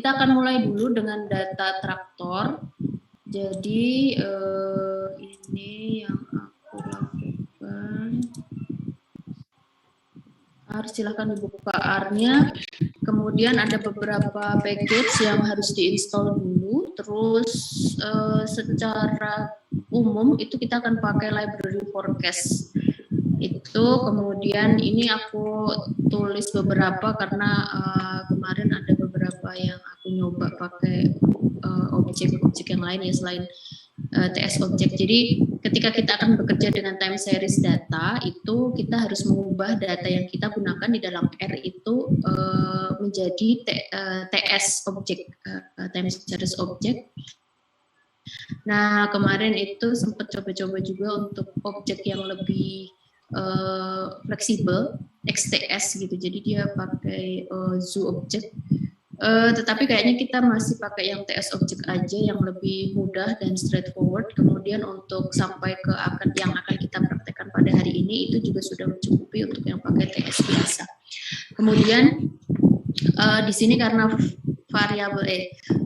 kita akan mulai dulu dengan data traktor. Jadi ini yang aku lakukan. Silahkan dibuka R-nya. Kemudian ada beberapa package yang harus diinstal dulu. Terus secara umum itu kita akan pakai library forecast. Itu kemudian ini aku tulis beberapa karena kemarin ada beberapa yang aku nyoba pakai objek-objek yang lain ya selain TS objek. Jadi ketika kita akan bekerja dengan time series data itu kita harus mengubah data yang kita gunakan di dalam R itu menjadi TS objek, time series objek. Nah kemarin itu sempat coba-coba juga untuk objek yang lebih fleksibel, XTS gitu, jadi dia pakai zoo object. Tetapi kayaknya kita masih pakai yang TS object aja yang lebih mudah dan straightforward. Kemudian untuk sampai ke yang akan kita praktekkan pada hari ini itu juga sudah mencukupi untuk yang pakai TS biasa. Kemudian di sini karena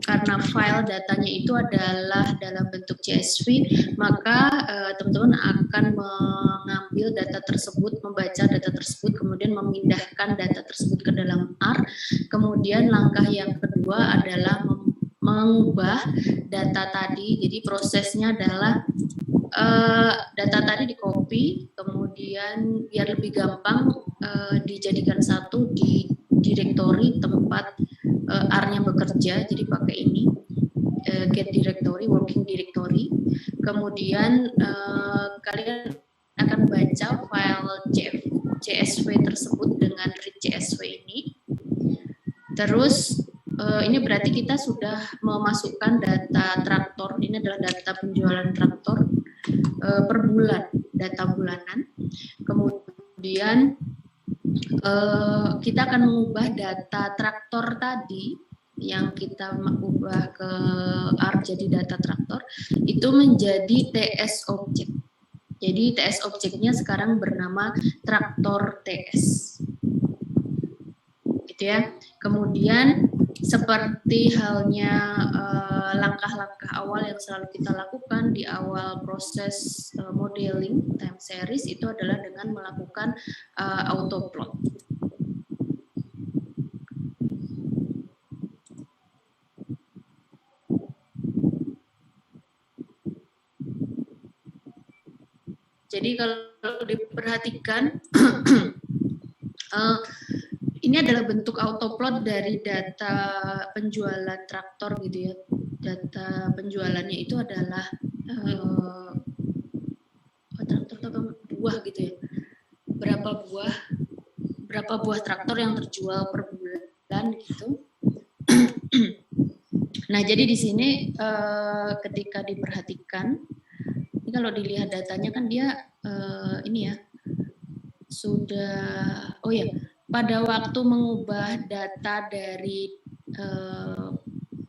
karena file datanya itu adalah dalam bentuk CSV, maka teman-teman akan mengambil data tersebut, membaca data tersebut, kemudian memindahkan data tersebut ke dalam R. Kemudian langkah yang kedua adalah mengubah data tadi. Jadi prosesnya adalah data tadi di copy, kemudian biar lebih gampang dijadikan satu di directory tempat R-nya bekerja, jadi pakai ini get directory, working directory. Kemudian kalian akan baca file CSV tersebut dengan read CSV ini. Terus ini berarti kita sudah memasukkan data traktor, ini adalah data penjualan traktor per bulan, data bulanan. Kemudian kita akan mengubah data traktor tadi yang kita ubah ke R jadi data traktor itu menjadi TS object. Jadi TS objeknya sekarang bernama traktor TS. Gitu ya. Kemudian seperti halnya langkah-langkah awal yang selalu kita lakukan di awal proses modeling time series itu adalah dengan melakukan autoplot. Jadi kalau diperhatikan ini adalah bentuk autoplot dari data penjualan traktor gitu ya. Data penjualannya itu adalah traktor atau buah gitu ya. Berapa buah traktor yang terjual per bulan gitu. Nah, jadi di sini ketika diperhatikan, ini kalau dilihat datanya kan dia ini ya sudah, oh ya, pada waktu mengubah data dari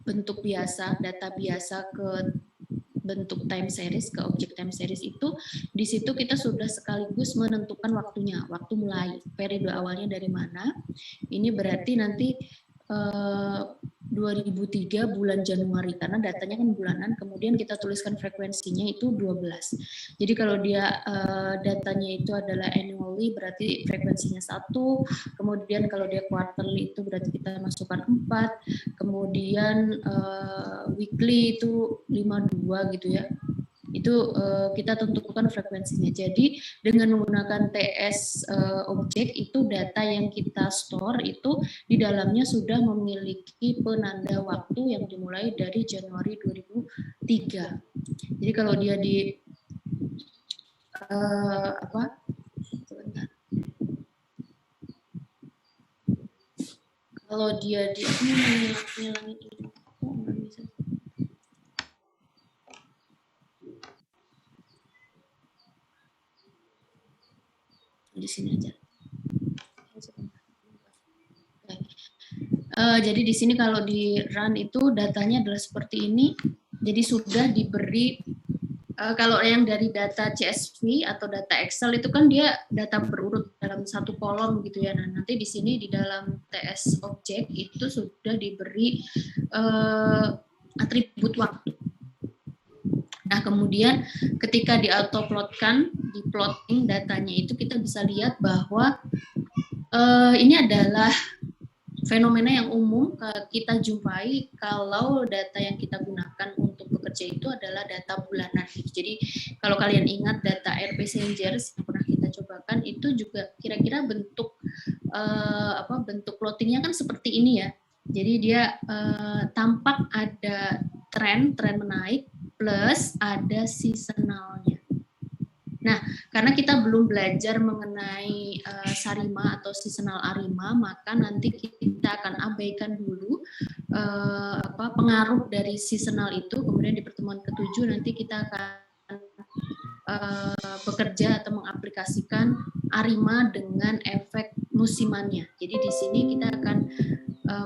bentuk biasa, data biasa ke bentuk time series, ke objek time series itu, di situ kita sudah sekaligus menentukan waktunya, waktu mulai, periode awalnya dari mana. Ini berarti nanti 2003 bulan Januari, karena datanya kan bulanan, kemudian kita tuliskan frekuensinya itu 12. Jadi kalau dia datanya itu adalah annually, berarti frekuensinya 1, kemudian kalau dia quarterly itu berarti kita masukkan 4, kemudian weekly itu 52 gitu ya. Itu kita tentukan frekuensinya. Jadi dengan menggunakan TS objek itu data yang kita store itu di dalamnya sudah memiliki penanda waktu yang dimulai dari Januari 2003. Jadi kalau dia di kalau dia di ngilangin ini nggak bisa. Di sini aja. Jadi di sini kalau di run itu datanya adalah seperti ini. Jadi sudah diberi kalau yang dari data CSV atau data Excel itu kan dia data berurut dalam satu kolom gitu ya. Nah, nanti di sini di dalam TS objek itu sudah diberi atribut waktu. Nah, kemudian ketika di autoplotkan, di plotting datanya itu kita bisa lihat bahwa ini adalah fenomena yang umum kita jumpai kalau data yang kita gunakan untuk bekerja itu adalah data bulanan. Jadi kalau kalian ingat data Air Passengers yang pernah kita cobakan itu juga kira-kira bentuk bentuk plottingnya kan seperti ini ya. Jadi dia tampak ada tren menaik plus ada seasonalnya. Nah, karena kita belum belajar mengenai Sarima atau seasonal Arima, maka nanti kita akan abaikan dulu pengaruh dari seasonal itu. Kemudian di pertemuan ke-7 nanti kita akan bekerja atau mengaplikasikan Arima dengan efek musimannya. Jadi di sini kita akan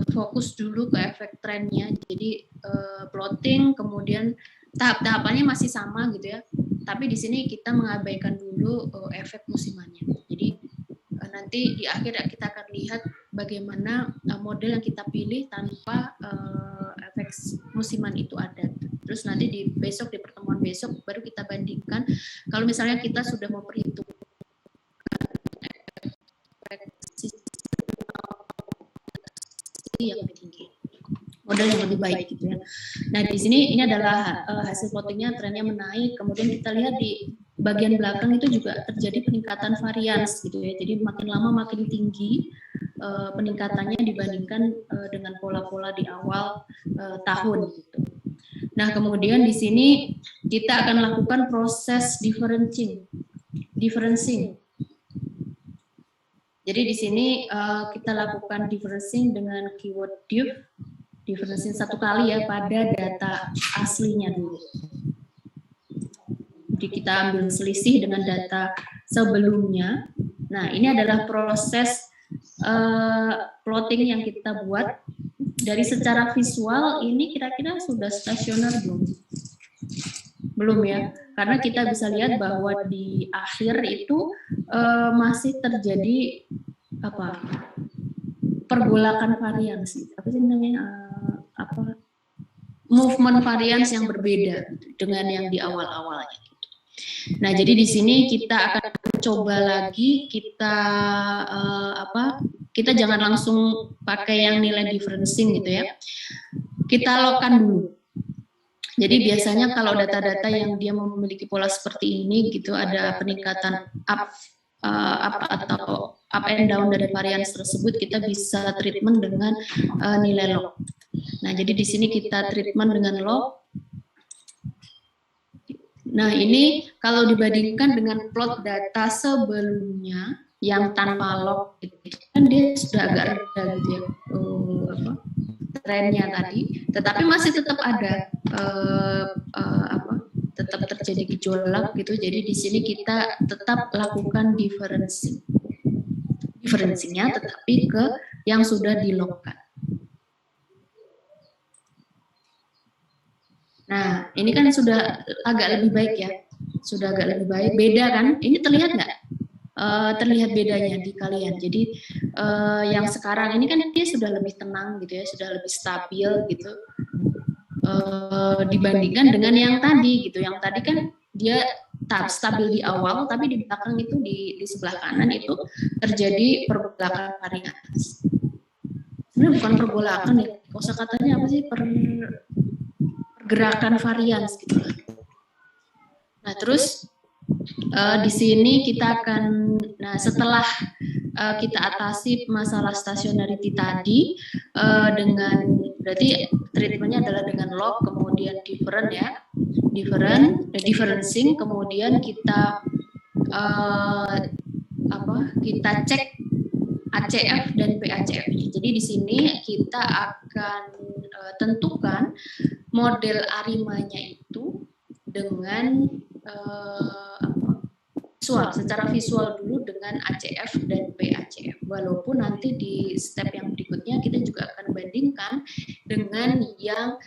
fokus dulu ke efek trennya. Jadi plotting, kemudian tahap-tahapannya masih sama gitu ya. Tapi di sini kita mengabaikan dulu efek musimannya. Jadi nanti di akhir kita akan lihat bagaimana model yang kita pilih tanpa efek musiman itu ada. Terus nanti di pertemuan besok baru kita bandingkan. Kalau misalnya kita sudah memperhitungkan yang lebih tinggi, model yang lebih baik gitu ya. Nah di sini ini adalah hasil plottingnya, trennya menaik. Kemudian kita lihat di bagian belakang itu juga terjadi peningkatan varians gitu ya. Jadi makin lama makin tinggi peningkatannya dibandingkan dengan pola-pola di awal tahun gitu. Nah kemudian di sini kita akan lakukan proses differencing. Jadi di sini kita lakukan differencing dengan keyword differencing satu kali ya pada data aslinya dulu. Jadi kita ambil selisih dengan data sebelumnya. Nah ini adalah proses plotting yang kita buat. Dari secara visual ini kira-kira sudah stasioner belum? Belum ya, karena kita bisa lihat bahwa di akhir itu masih terjadi pergolakan varians, apa sih namanya, movement varians yang berbeda dengan yang di awal-awalnya. Nah, jadi di sini kita akan coba lagi kita jangan langsung pakai yang nilai differencing gitu ya. Kita logkan dulu. Jadi biasanya kalau data-data yang dia memiliki pola seperti ini gitu, ada peningkatan up and down dari varians tersebut, kita bisa treatment dengan nilai log. Nah, jadi di sini kita treatment dengan log. Nah, ini kalau dibandingkan dengan plot data sebelumnya yang tanpa log, kan dia sudah agak rendah gitu ya, trennya tadi, tetapi masih tetap ada tetap terjadi gejolak gitu. Jadi di sini kita tetap lakukan differencingnya, tetapi ke yang sudah dilogkan. Nah, ini kan sudah agak lebih baik ya, sudah agak lebih baik. Beda kan? Ini terlihat nggak? Terlihat bedanya di kalian. Jadi yang sekarang ini kan dia sudah lebih tenang gitu ya, sudah lebih stabil gitu. Dibandingkan dengan yang tadi gitu. Yang tadi kan dia stabil di awal, tapi di belakang itu di sebelah kanan itu terjadi pergolakan varians. Sebenarnya bukan pergolakan ya, kosakatanya apa sih, pergerakan varians gitu. Nah terus di sini kita akan, nah setelah kita atasi masalah stationarity tadi dengan, berarti treatmentnya adalah dengan log, kemudian differencing, kemudian kita kita cek ACF dan PACF. Jadi di sini kita akan tentukan model arimanya itu dengan secara visual dulu dengan ACF dan PACF. Walaupun nanti di step yang berikutnya kita juga akan bandingkan dengan yang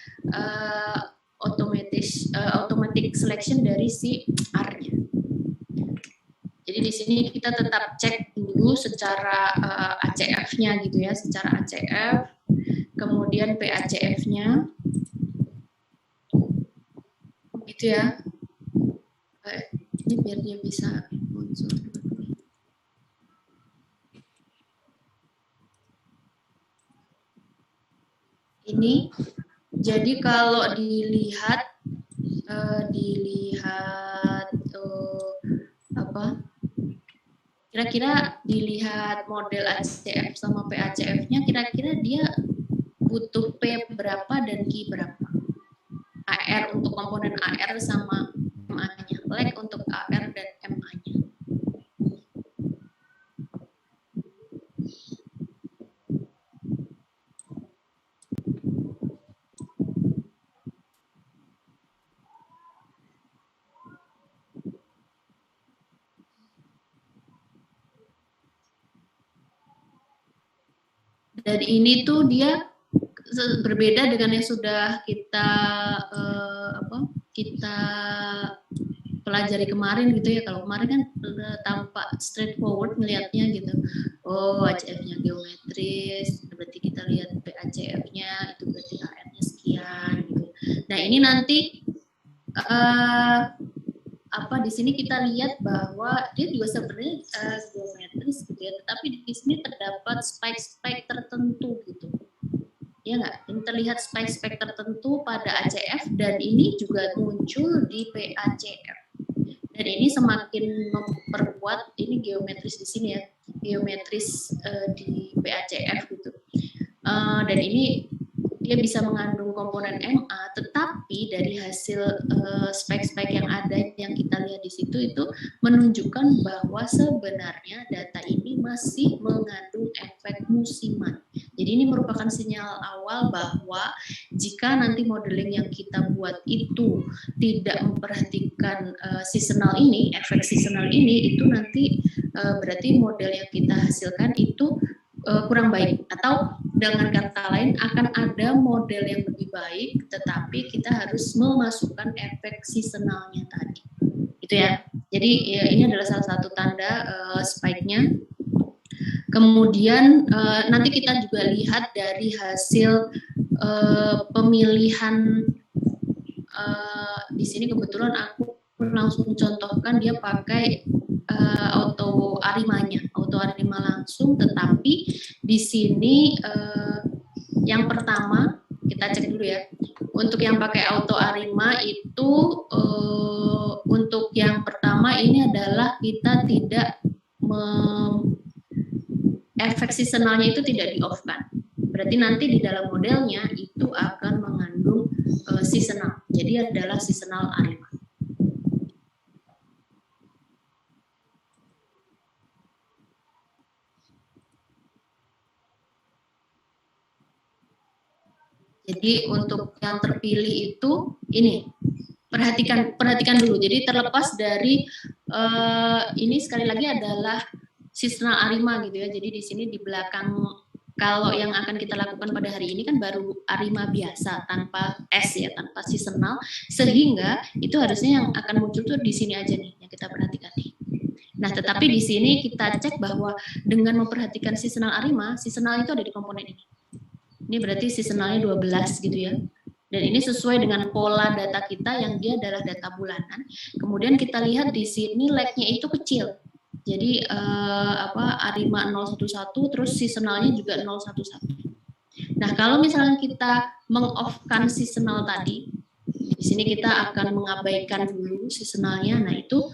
automatic selection dari si R-nya. Jadi di sini kita tetap cek dulu secara ACF-nya gitu ya, secara ACF, kemudian PACF-nya, gitu ya. Ini biar dia bisa muncul. Ini, jadi kalau dilihat kira-kira dilihat model ACF sama PACF-nya, kira-kira dia butuh P berapa dan Q berapa? AR untuk komponen AR sama MA-nya, lag untuk AR dan MA-nya. Dan ini tuh dia berbeda dengan yang sudah kita pelajari kemarin gitu ya. Kalau kemarin kan tampak straightforward melihatnya gitu. Oh, ACF-nya geometris, berarti kita lihat PACF-nya itu berarti AR-nya sekian gitu. Nah, ini nanti di sini kita lihat bahwa dia juga sebenarnya geometris gitu ya, tetapi di sini terdapat spike-spike tertentu gitu. Ya nggak? Ini terlihat spike-spike tertentu pada ACF dan ini juga muncul di PACF. Dan ini semakin memperkuat ini geometris di sini ya, geometris di PACF gitu. Dan ini dia bisa mengandung komponen MA, tetapi dari hasil spek-spek yang ada yang kita lihat di situ itu menunjukkan bahwa sebenarnya data ini masih mengandung efek musiman. Jadi ini merupakan sinyal awal bahwa jika nanti modeling yang kita buat itu tidak memperhatikan seasonal ini, efek seasonal ini, itu nanti berarti model yang kita hasilkan itu kurang baik, atau dengan kata lain akan ada model yang lebih baik tetapi kita harus memasukkan efek seasonalnya tadi gitu ya. Jadi ya, ini adalah salah satu tanda spike-nya. Kemudian nanti kita juga lihat dari hasil pemilihan di sini kebetulan aku langsung contohkan dia pakai auto arimanya, auto arima langsung, tetapi di sini yang pertama kita cek dulu ya. Untuk yang pakai auto arima itu untuk yang pertama ini adalah kita tidak efek seasonalnya itu tidak di off kan. Berarti nanti di dalam modelnya itu akan mengandung seasonal. Jadi adalah seasonal arima. Jadi untuk yang terpilih itu ini perhatikan dulu. Jadi terlepas dari ini sekali lagi adalah seasonal arima gitu ya. Jadi di sini di belakang kalau yang akan kita lakukan pada hari ini kan baru arima biasa tanpa S ya, tanpa seasonal, sehingga itu harusnya yang akan muncul tuh di sini aja nih yang kita perhatikan nih. Nah, tetapi di sini kita cek bahwa dengan memperhatikan seasonal arima, seasonal itu ada di komponen ini. Ini berarti seasonalnya 12 gitu ya. Dan ini sesuai dengan pola data kita yang dia adalah data bulanan. Kemudian kita lihat di sini lag-nya itu kecil. Jadi arima 011 terus seasonalnya juga 011. Nah, kalau misalnya kita meng-off-kan seasonal tadi, di sini kita akan mengabaikan dulu seasonalnya. Nah, itu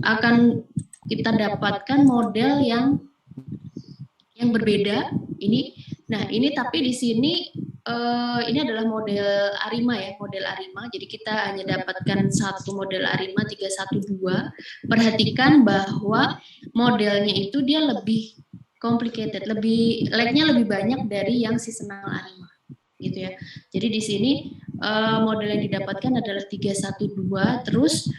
akan kita dapatkan model yang berbeda. Nah, ini tapi di sini ini adalah model arima ya, model arima. Jadi kita hanya dapatkan satu model arima 312. Perhatikan bahwa modelnya itu dia lebih complicated, lag-nya lebih banyak dari yang seasonal arima. Gitu ya. Jadi di sini model yang didapatkan adalah 312. Terus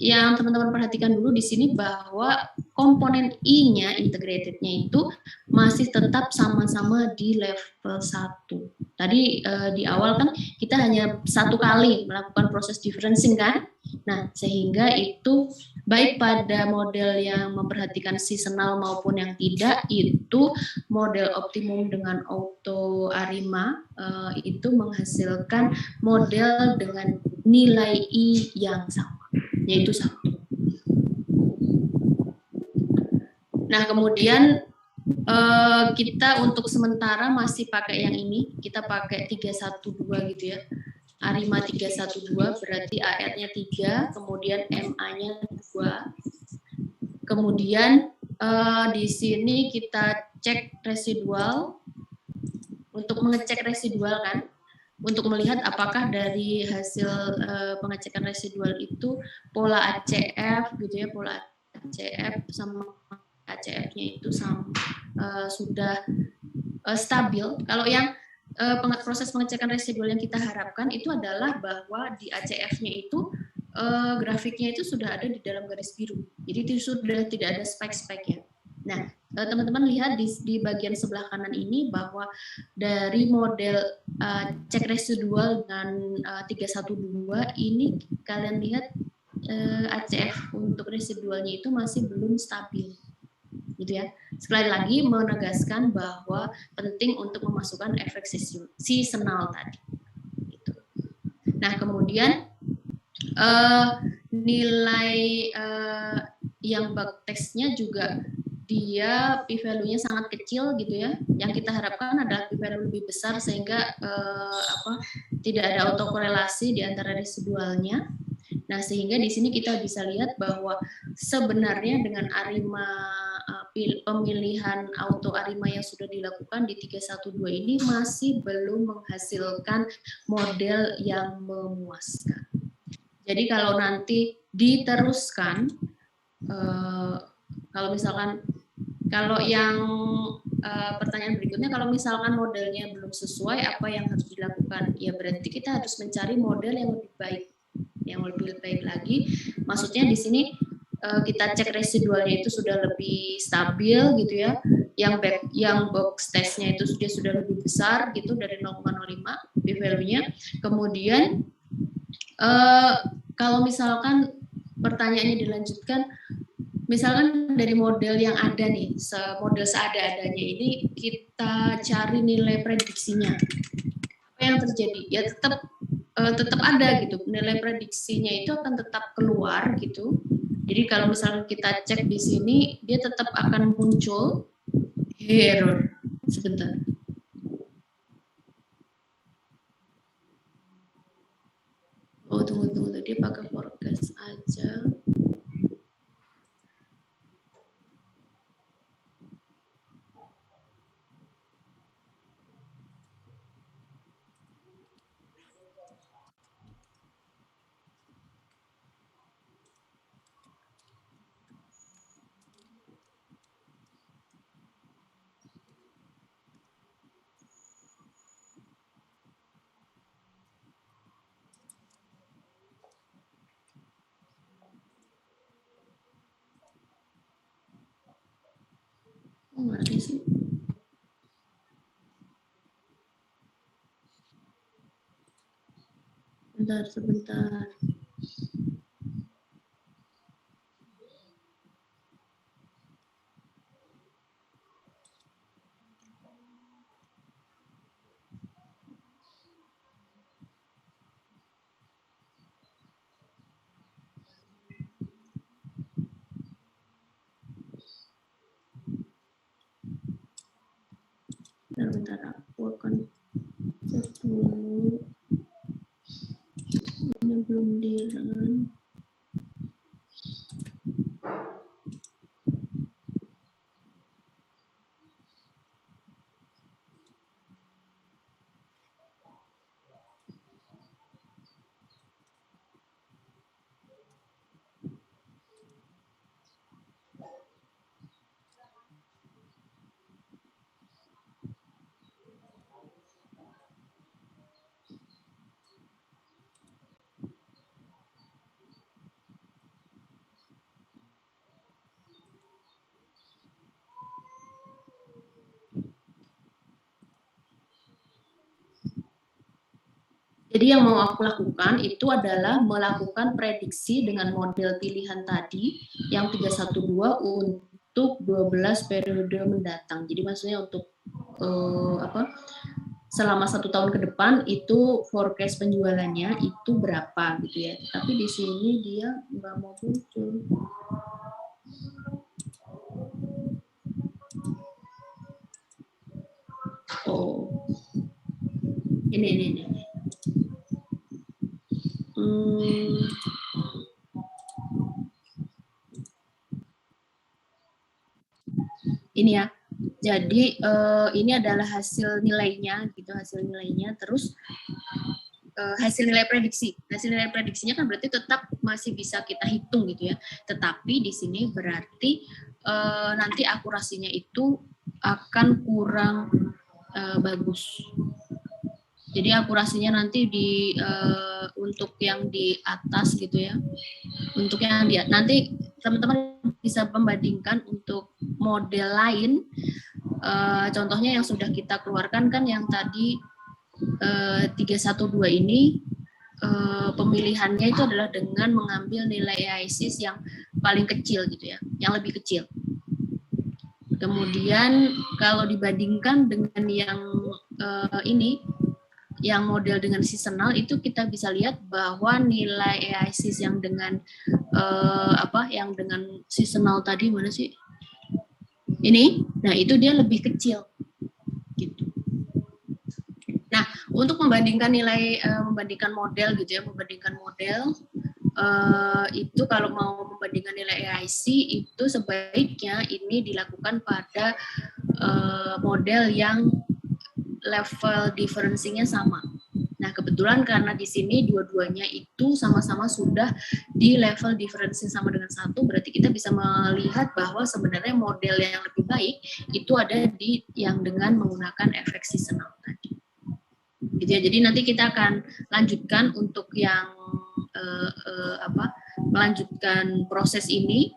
yang teman-teman perhatikan dulu di sini bahwa komponen I-nya, integrated-nya itu masih tetap sama-sama di level 1. Tadi di awal kan kita hanya satu kali melakukan proses differencing kan. Nah, sehingga itu baik pada model yang memperhatikan seasonal maupun yang tidak, itu model optimum dengan auto ARIMA itu menghasilkan model dengan nilai I yang sama, yaitu 1. Nah, kemudian kita untuk sementara masih pakai yang ini, kita pakai 312 gitu ya. ARIMA 312 berarti AR-nya 3, kemudian MA-nya 2. Kemudian di sini kita cek residual, untuk mengecek residual kan, untuk melihat apakah dari hasil pengecekan residual itu pola ACF gitu ya, pola ACF sama ACF-nya itu sama, sudah stabil. Kalau yang proses pengecekan residual yang kita harapkan itu adalah bahwa di ACF-nya itu grafiknya itu sudah ada di dalam garis biru. Jadi itu sudah tidak ada spike-spike ya. Nah, teman-teman lihat di bagian sebelah kanan ini bahwa dari model cek residual dengan 312 ini kalian lihat ACF untuk residualnya itu masih belum stabil. Gitu ya. Sekali lagi menegaskan bahwa penting untuk memasukkan efek seasonal tadi. Gitu. Nah, kemudian nilai yang backtestnya juga dia p-value-nya sangat kecil gitu ya. Yang kita harapkan adalah p-value lebih besar sehingga tidak ada autokorelasi di antara residualnya. Nah, sehingga di sini kita bisa lihat bahwa sebenarnya dengan ARIMA pemilihan auto ARIMA yang sudah dilakukan di 312 ini masih belum menghasilkan model yang memuaskan. Jadi kalau nanti diteruskan, kalau misalkan kalau yang pertanyaan berikutnya, kalau misalkan modelnya belum sesuai, apa yang harus dilakukan? Ya berarti kita harus mencari model yang lebih baik, lagi. Maksudnya di sini kita cek residualnya itu sudah lebih stabil gitu ya. Yang box testnya itu sudah lebih besar gitu dari 0,05 p-value-nya. Kemudian kalau misalkan pertanyaannya dilanjutkan, misalkan dari model yang ada nih, model seada-adanya ini kita cari nilai prediksinya. Apa yang terjadi? Ya tetap ada gitu. Nilai prediksinya itu akan tetap keluar gitu. Jadi kalau misalnya kita cek di sini, dia tetap akan muncul error. Sebentar. Oh, tunggu. Dia pakai forecast aja. Oh, ngerti sih. Sebentar. Bentar, aku akan cek dulu. Ini belum di-run. Jadi yang mau aku lakukan itu adalah melakukan prediksi dengan model pilihan tadi yang 312 untuk 12 periode mendatang. Jadi maksudnya untuk selama 1 tahun ke depan itu forecast penjualannya itu berapa gitu ya. Tapi di sini dia nggak mau muncul. Oh, ini. Ini ya. Jadi ini adalah hasil nilainya, gitu, hasil nilainya. Terus hasil nilai prediksi. Hasil nilai prediksinya kan berarti tetap masih bisa kita hitung gitu ya. Tetapi di sini berarti nanti akurasinya itu akan kurang bagus. Jadi akurasinya nanti untuk yang di atas gitu ya. Untuk yang di nanti teman-teman bisa membandingkan untuk model lain. Contohnya yang sudah kita keluarkan kan yang tadi 312 ini pemilihannya itu adalah dengan mengambil nilai EISIS yang paling kecil gitu ya, yang lebih kecil. Kemudian kalau dibandingkan dengan yang ini, yang model dengan seasonal itu kita bisa lihat bahwa nilai EISIS yang dengan yang dengan seasonal tadi mana sih? Ini, nah itu dia lebih kecil. Gitu. Nah, untuk membandingkan nilai, membandingkan model gitu ya, membandingkan model itu kalau mau membandingkan nilai EIC itu sebaiknya ini dilakukan pada model yang level differencing-nya sama. Nah, kebetulan karena di sini dua-duanya itu sama-sama sudah di level differencing sama dengan 1, berarti kita bisa melihat bahwa sebenarnya model yang lebih baik itu ada di yang dengan menggunakan efek seasonal tadi. Gitu ya. Jadi nanti kita akan lanjutkan untuk yang melanjutkan proses ini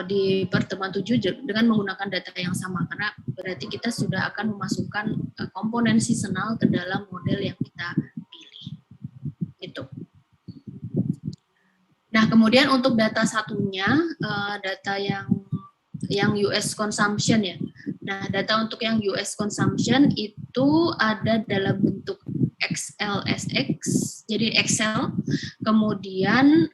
di pertemuan 7 dengan menggunakan data yang sama, karena berarti kita sudah akan memasukkan komponen seasonal ke dalam model yang kita pilih. Itu. Nah, kemudian untuk data satunya, data yang US consumption ya. Nah, data untuk yang US consumption itu ada dalam bentuk XLSX, jadi Excel. Kemudian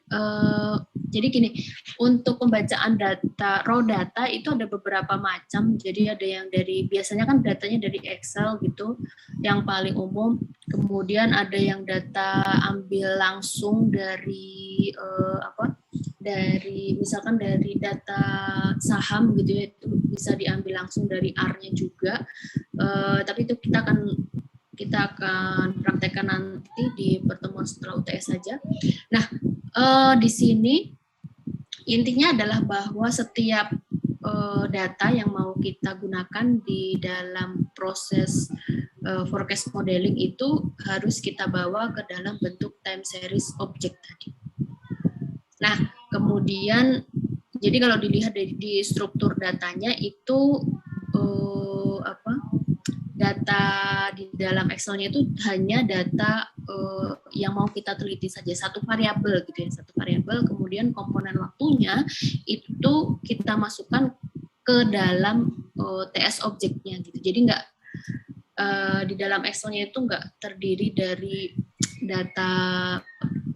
jadi gini, untuk pembacaan data, raw data itu ada beberapa macam. Jadi ada yang dari, biasanya kan datanya dari Excel gitu, yang paling umum. Kemudian ada yang data ambil langsung dari dari misalkan dari data saham gitu ya, itu bisa diambil langsung dari R-nya juga. Tapi itu kita akan praktekkan nanti di pertemuan setelah UTS saja. Nah, di sini intinya adalah bahwa setiap data yang mau kita gunakan di dalam proses forecast modeling itu harus kita bawa ke dalam bentuk time series object tadi. Nah, kemudian jadi kalau dilihat di struktur datanya itu data di dalam Excel-nya itu hanya data yang mau kita teliti saja, satu variabel gitu ya, satu variabel. Kemudian komponen waktunya itu kita masukkan ke dalam TS objeknya gitu. Jadi nggak di dalam Excel-nya itu nggak terdiri dari data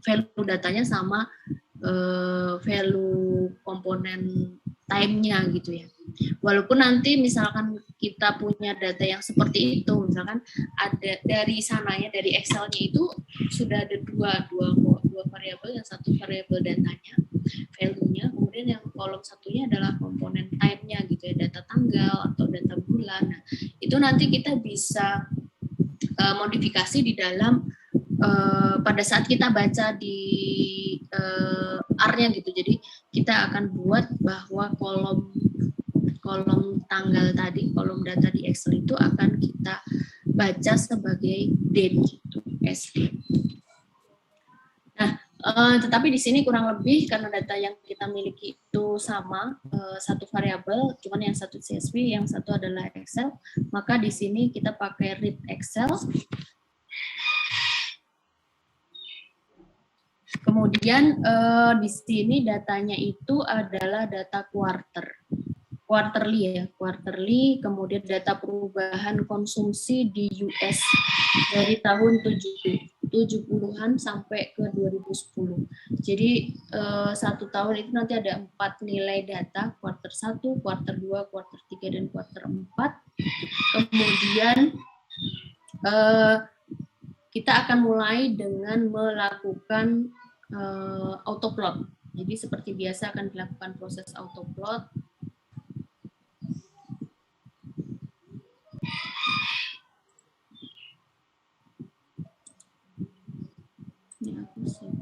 value datanya sama value komponen time-nya gitu ya. Walaupun nanti misalkan kita punya data yang seperti itu, misalkan ada dari sananya, dari Excel-nya itu sudah ada dua variabel, yang satu variabel datanya, value-nya, kemudian yang kolom satunya adalah komponen time-nya gitu ya, data tanggal atau data bulan. Nah, itu nanti kita bisa modifikasi di dalam pada saat kita baca di R-nya gitu. Jadi kita akan buat bahwa kolom tanggal tadi, kolom data di Excel itu akan kita baca sebagai date gitu, SD. Nah, tetapi di sini kurang lebih karena data yang kita miliki itu sama, satu variabel, cuman yang satu CSV, yang satu adalah Excel, maka di sini kita pakai read Excel. Kemudian di sini datanya itu adalah data quarterly ya, quarterly, kemudian data perubahan konsumsi di US dari tahun 70-an sampai ke 2010. Jadi satu tahun itu nanti ada 4 nilai data, quarter 1, quarter 2, quarter 3, dan quarter 4. Kemudian kita akan mulai dengan melakukan autoplot. Jadi seperti biasa akan dilakukan proses autoplot. Ini aku save.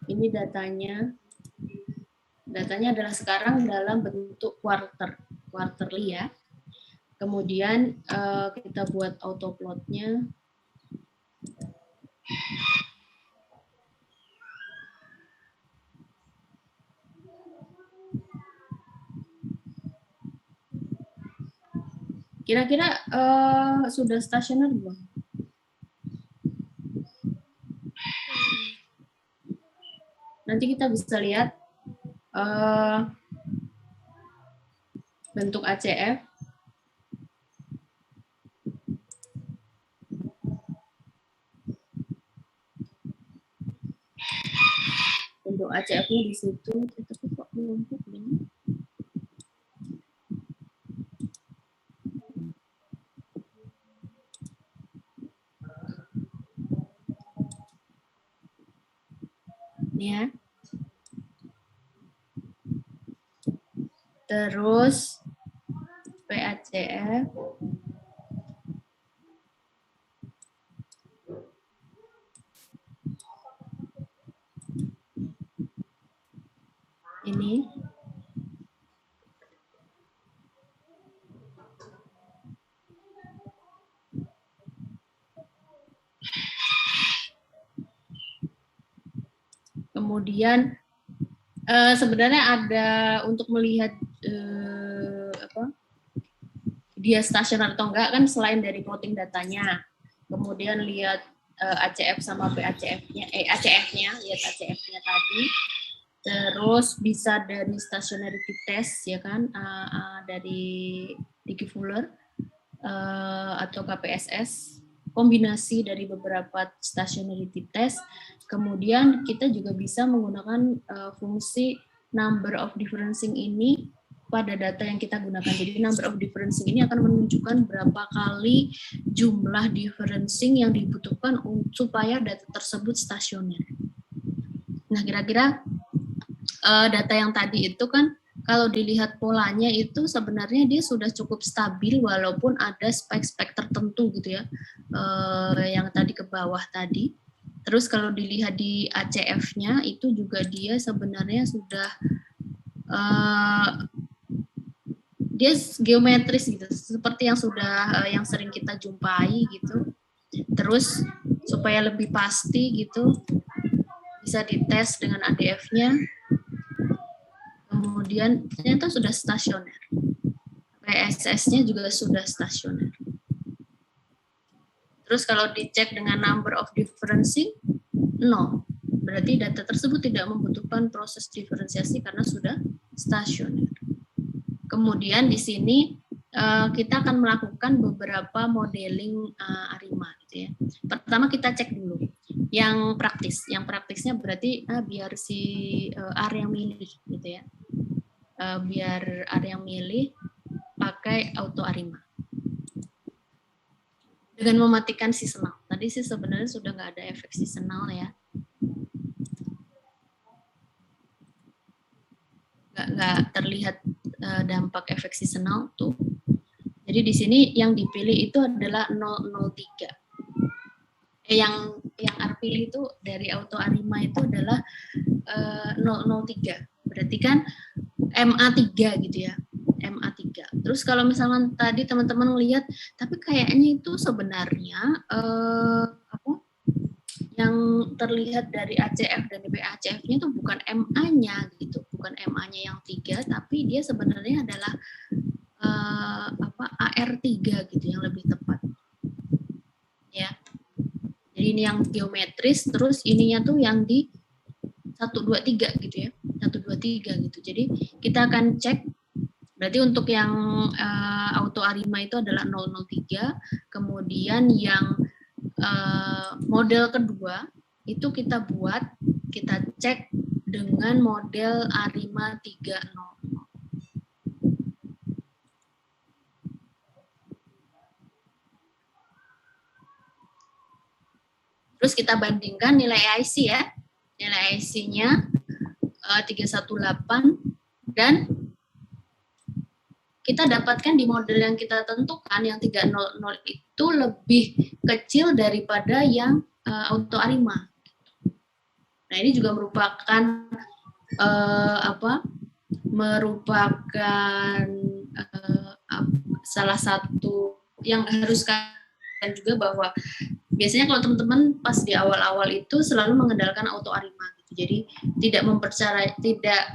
Ini datanya. Datanya adalah sekarang dalam bentuk quarterly ya. Kemudian kita buat autoplotnya. Kira-kira sudah stasioner belum? Nanti kita bisa lihat bentuk ACF. Bentuk ACF-nya di situ, tapi kok menumpuk ini? Ya. Terus PACF. Ini. Kemudian sebenarnya ada untuk melihat dia stasioner atau enggak kan selain dari plotting datanya. Kemudian lihat ACF sama PACF-nya, ACF-nya, lihat ACF-nya tadi. Terus bisa dari stationarity test ya kan, dari Dicky Fuller atau KPSS, kombinasi dari beberapa stationarity test. Kemudian kita juga bisa menggunakan fungsi number of differencing ini pada data yang kita gunakan. Jadi number of differencing ini akan menunjukkan berapa kali jumlah differencing yang dibutuhkan supaya data tersebut stasioner. Nah, kira-kira data yang tadi itu kan kalau dilihat polanya itu sebenarnya dia sudah cukup stabil walaupun ada spek-spek tertentu gitu ya, yang tadi ke bawah tadi. Terus kalau dilihat di ACF-nya itu juga dia sebenarnya sudah dia geometris gitu, seperti yang sudah yang sering kita jumpai gitu. Terus supaya lebih pasti gitu bisa dites dengan ADF-nya. Kemudian ternyata sudah stasioner. PSS-nya juga sudah stasioner. Terus kalau dicek dengan number of differencing, 0. Berarti data tersebut tidak membutuhkan proses diferensiasi karena sudah stasioner. Kemudian di sini kita akan melakukan beberapa modeling ARIMA gitu ya. Pertama kita cek dulu yang praktis. Yang praktisnya berarti biar si R yang milih gitu ya. Biar R yang milih pakai auto ARIMA. Dengan mematikan seasonal. Tadi sih sebenarnya sudah nggak ada efek seasonal ya. Nggak terlihat dampak efek seasonal tuh. Jadi di sini yang dipilih itu adalah 003. Yang R pilih itu dari auto ARIMA itu adalah 003. Berarti kan MA3 gitu ya. MA3. Terus kalau misalkan tadi teman-teman lihat, tapi kayaknya itu sebenarnya yang terlihat dari ACF dan PACF-nya itu bukan MA-nya gitu, bukan MA-nya yang 3, tapi dia sebenarnya adalah AR3 gitu yang lebih tepat. Ya. Jadi ini yang geometris, terus ininya tuh yang di 1, 2, 3 gitu ya. 1, 2, 3 gitu. Jadi kita akan cek, berarti untuk yang auto ARIMA itu adalah 003, kemudian yang model kedua itu kita cek dengan model ARIMA 300. Terus kita bandingkan nilai AIC ya. Nilai AIC-nya 318 dan kita dapatkan di model yang kita tentukan yang 300 itu lebih kecil daripada yang auto ARIMA. Nah, ini juga merupakan salah satu yang harus kalian juga, bahwa biasanya kalau teman-teman pas di awal-awal itu selalu mengandalkan auto ARIMA gitu. Jadi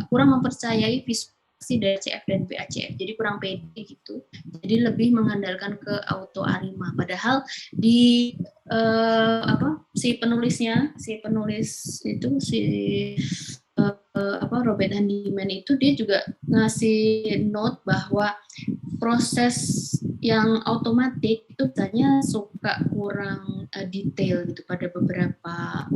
kurang mempercayai visualisasi dari CF dan PACF. Jadi kurang pede gitu. Jadi lebih mengandalkan ke auto ARIMA. Padahal di Robert Handyman itu dia juga ngasih note bahwa proses yang otomatis itu biasanya suka kurang detail gitu pada beberapa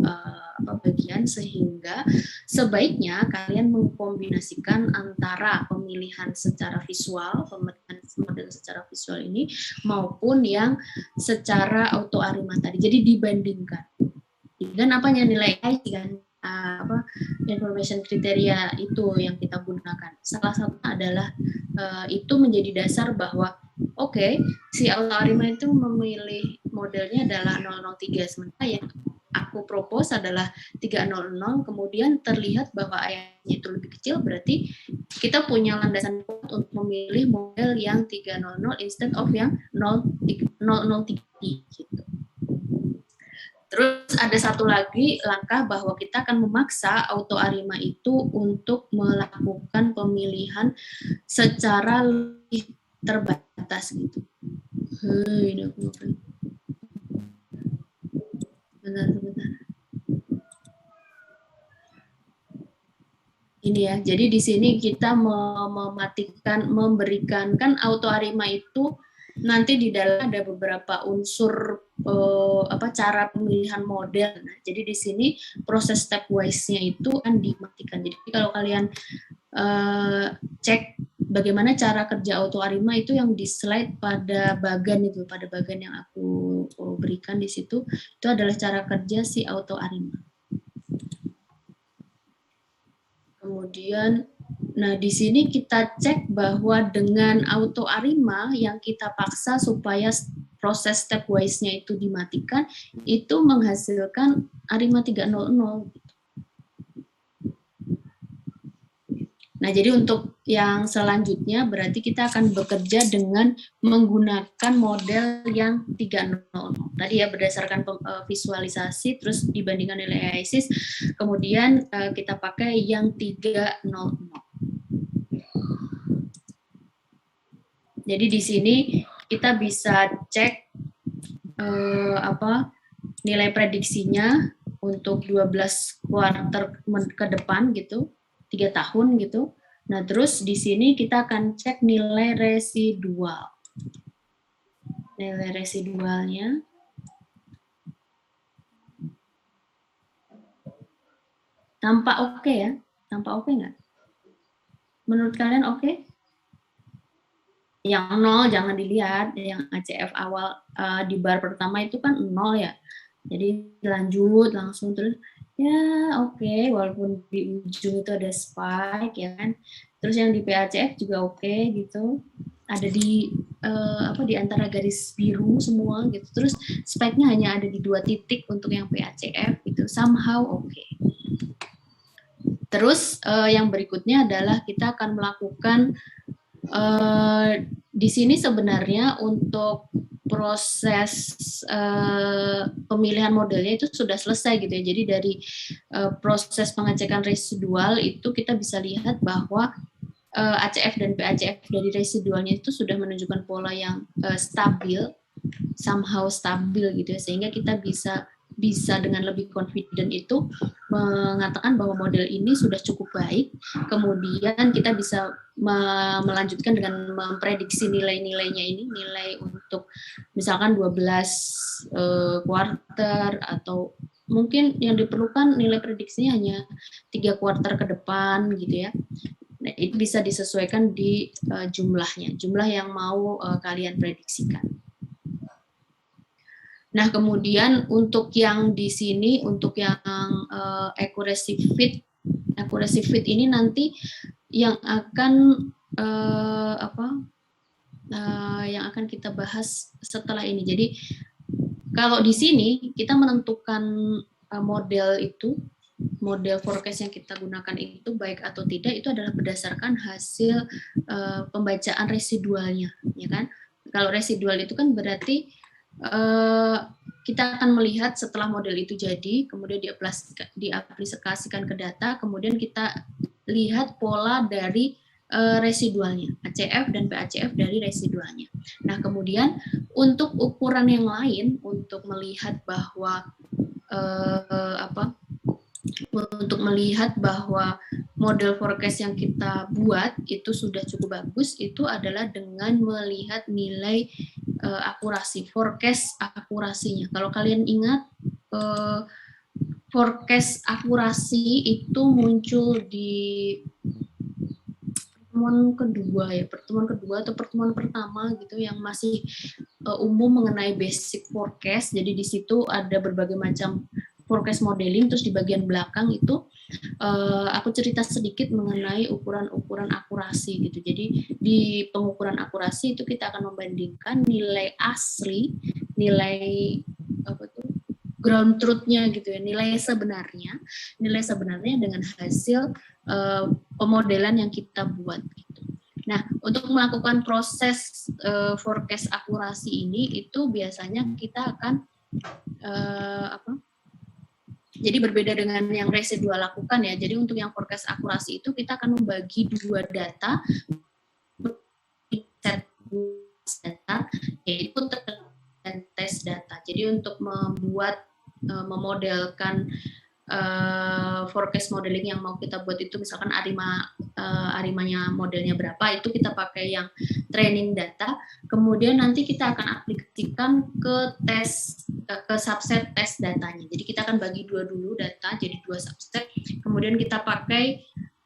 bagian, sehingga sebaiknya kalian mengkombinasikan antara pemilihan secara visual, pemilihan model secara visual ini maupun yang secara auto ARIMA tadi. Jadi dibandingkan. Dan apanya nilai AIC kan? Information kriteria itu yang kita gunakan. Salah satunya adalah itu menjadi dasar bahwa si auto ARIMA itu memilih modelnya adalah 003, sementara yang aku propose adalah 300, kemudian terlihat bahwa ayatnya itu lebih kecil, berarti kita punya landasan kuat untuk memilih model yang 300 instead of yang 003 gitu. Terus ada satu lagi langkah bahwa kita akan memaksa auto ARIMA itu untuk melakukan pemilihan secara lebih terbatas gitu. Bentar. Ini ya, jadi di sini kita memberikan kan auto ARIMA itu nanti di dalam ada beberapa unsur cara pemilihan model. Nah, jadi di sini proses stepwise-nya itu akan dimatikan. Jadi kalau kalian cek bagaimana cara kerja auto ARIMA itu yang di slide pada bagan yang aku berikan di situ, itu adalah cara kerja si auto ARIMA. Kemudian, nah di sini kita cek bahwa dengan auto ARIMA yang kita paksa supaya proses stepwise-nya itu dimatikan, itu menghasilkan ARIMA 300. Nah, jadi untuk yang selanjutnya berarti kita akan bekerja dengan menggunakan model yang 300. Tadi ya berdasarkan visualisasi, terus dibandingkan nilai AISIS, kemudian kita pakai yang 300. Jadi di sini kita bisa cek nilai prediksinya untuk 12 kuartal ke depan gitu. 3 tahun gitu. Nah, terus di sini kita akan cek nilai residual. Nilai residualnya. Tampak oke ya? Tampak oke nggak? Menurut kalian oke? Yang 0 jangan dilihat. Yang ACF awal di bar pertama itu kan 0 ya. Jadi lanjut langsung terus. Ya oke, walaupun di ujung itu ada spike ya kan. Terus yang di PACF juga oke gitu. Ada di di antara garis biru semua gitu. Terus spike-nya hanya ada di 2 titik untuk yang PACF gitu. Somehow oke. Terus yang berikutnya adalah kita akan melakukan di sini sebenarnya untuk proses pemilihan modelnya itu sudah selesai gitu ya. Jadi dari proses pengecekan residual itu kita bisa lihat bahwa ACF dan PACF dari residualnya itu sudah menunjukkan pola yang stabil, somehow stabil gitu ya, sehingga kita bisa dengan lebih confident itu mengatakan bahwa model ini sudah cukup baik. Kemudian kita bisa melanjutkan dengan memprediksi nilai-nilainya ini, nilai untuk misalkan 12 kuarter, atau mungkin yang diperlukan nilai prediksinya hanya 3 kuarter ke depan gitu ya. Nah, itu bisa disesuaikan di jumlahnya, jumlah yang mau kalian prediksikan. Nah, kemudian untuk yang di sini, untuk yang accuracy fit ini nanti yang akan yang akan kita bahas setelah ini. Jadi kalau di sini kita menentukan model itu, model forecast yang kita gunakan itu baik atau tidak, itu adalah berdasarkan hasil pembacaan residualnya, ya kan? Kalau residual itu kan berarti kita akan melihat setelah model itu jadi, kemudian diaplikasikan ke data, kemudian kita lihat pola dari residualnya, ACF dan PACF dari residualnya. Nah, kemudian untuk ukuran yang lain, untuk melihat bahwa untuk melihat bahwa model forecast yang kita buat itu sudah cukup bagus, itu adalah dengan melihat nilai akurasi, forecast akurasinya. Kalau kalian ingat, forecast akurasi itu muncul di pertemuan kedua atau pertemuan pertama gitu, yang masih umum mengenai basic forecast. Jadi di situ ada berbagai macam forecast modeling, terus di bagian belakang itu aku cerita sedikit mengenai ukuran-ukuran akurasi gitu. Jadi di pengukuran akurasi itu kita akan membandingkan nilai asli, nilai ground truth-nya gitu ya, nilai sebenarnya dengan hasil pemodelan yang kita buat gitu. Nah, untuk melakukan proses forecast akurasi ini itu biasanya kita akan jadi berbeda dengan yang residual lakukan ya. Jadi untuk yang forecast akurasi itu kita akan membagi dua data, yaitu dan tes data. Jadi untuk memodelkan forecast modeling yang mau kita buat itu, misalkan arimanya modelnya berapa, itu kita pakai yang training data. Kemudian nanti kita akan aplikasikan ke subset tes datanya. Jadi kita akan bagi dua dulu data jadi dua subset. Kemudian kita pakai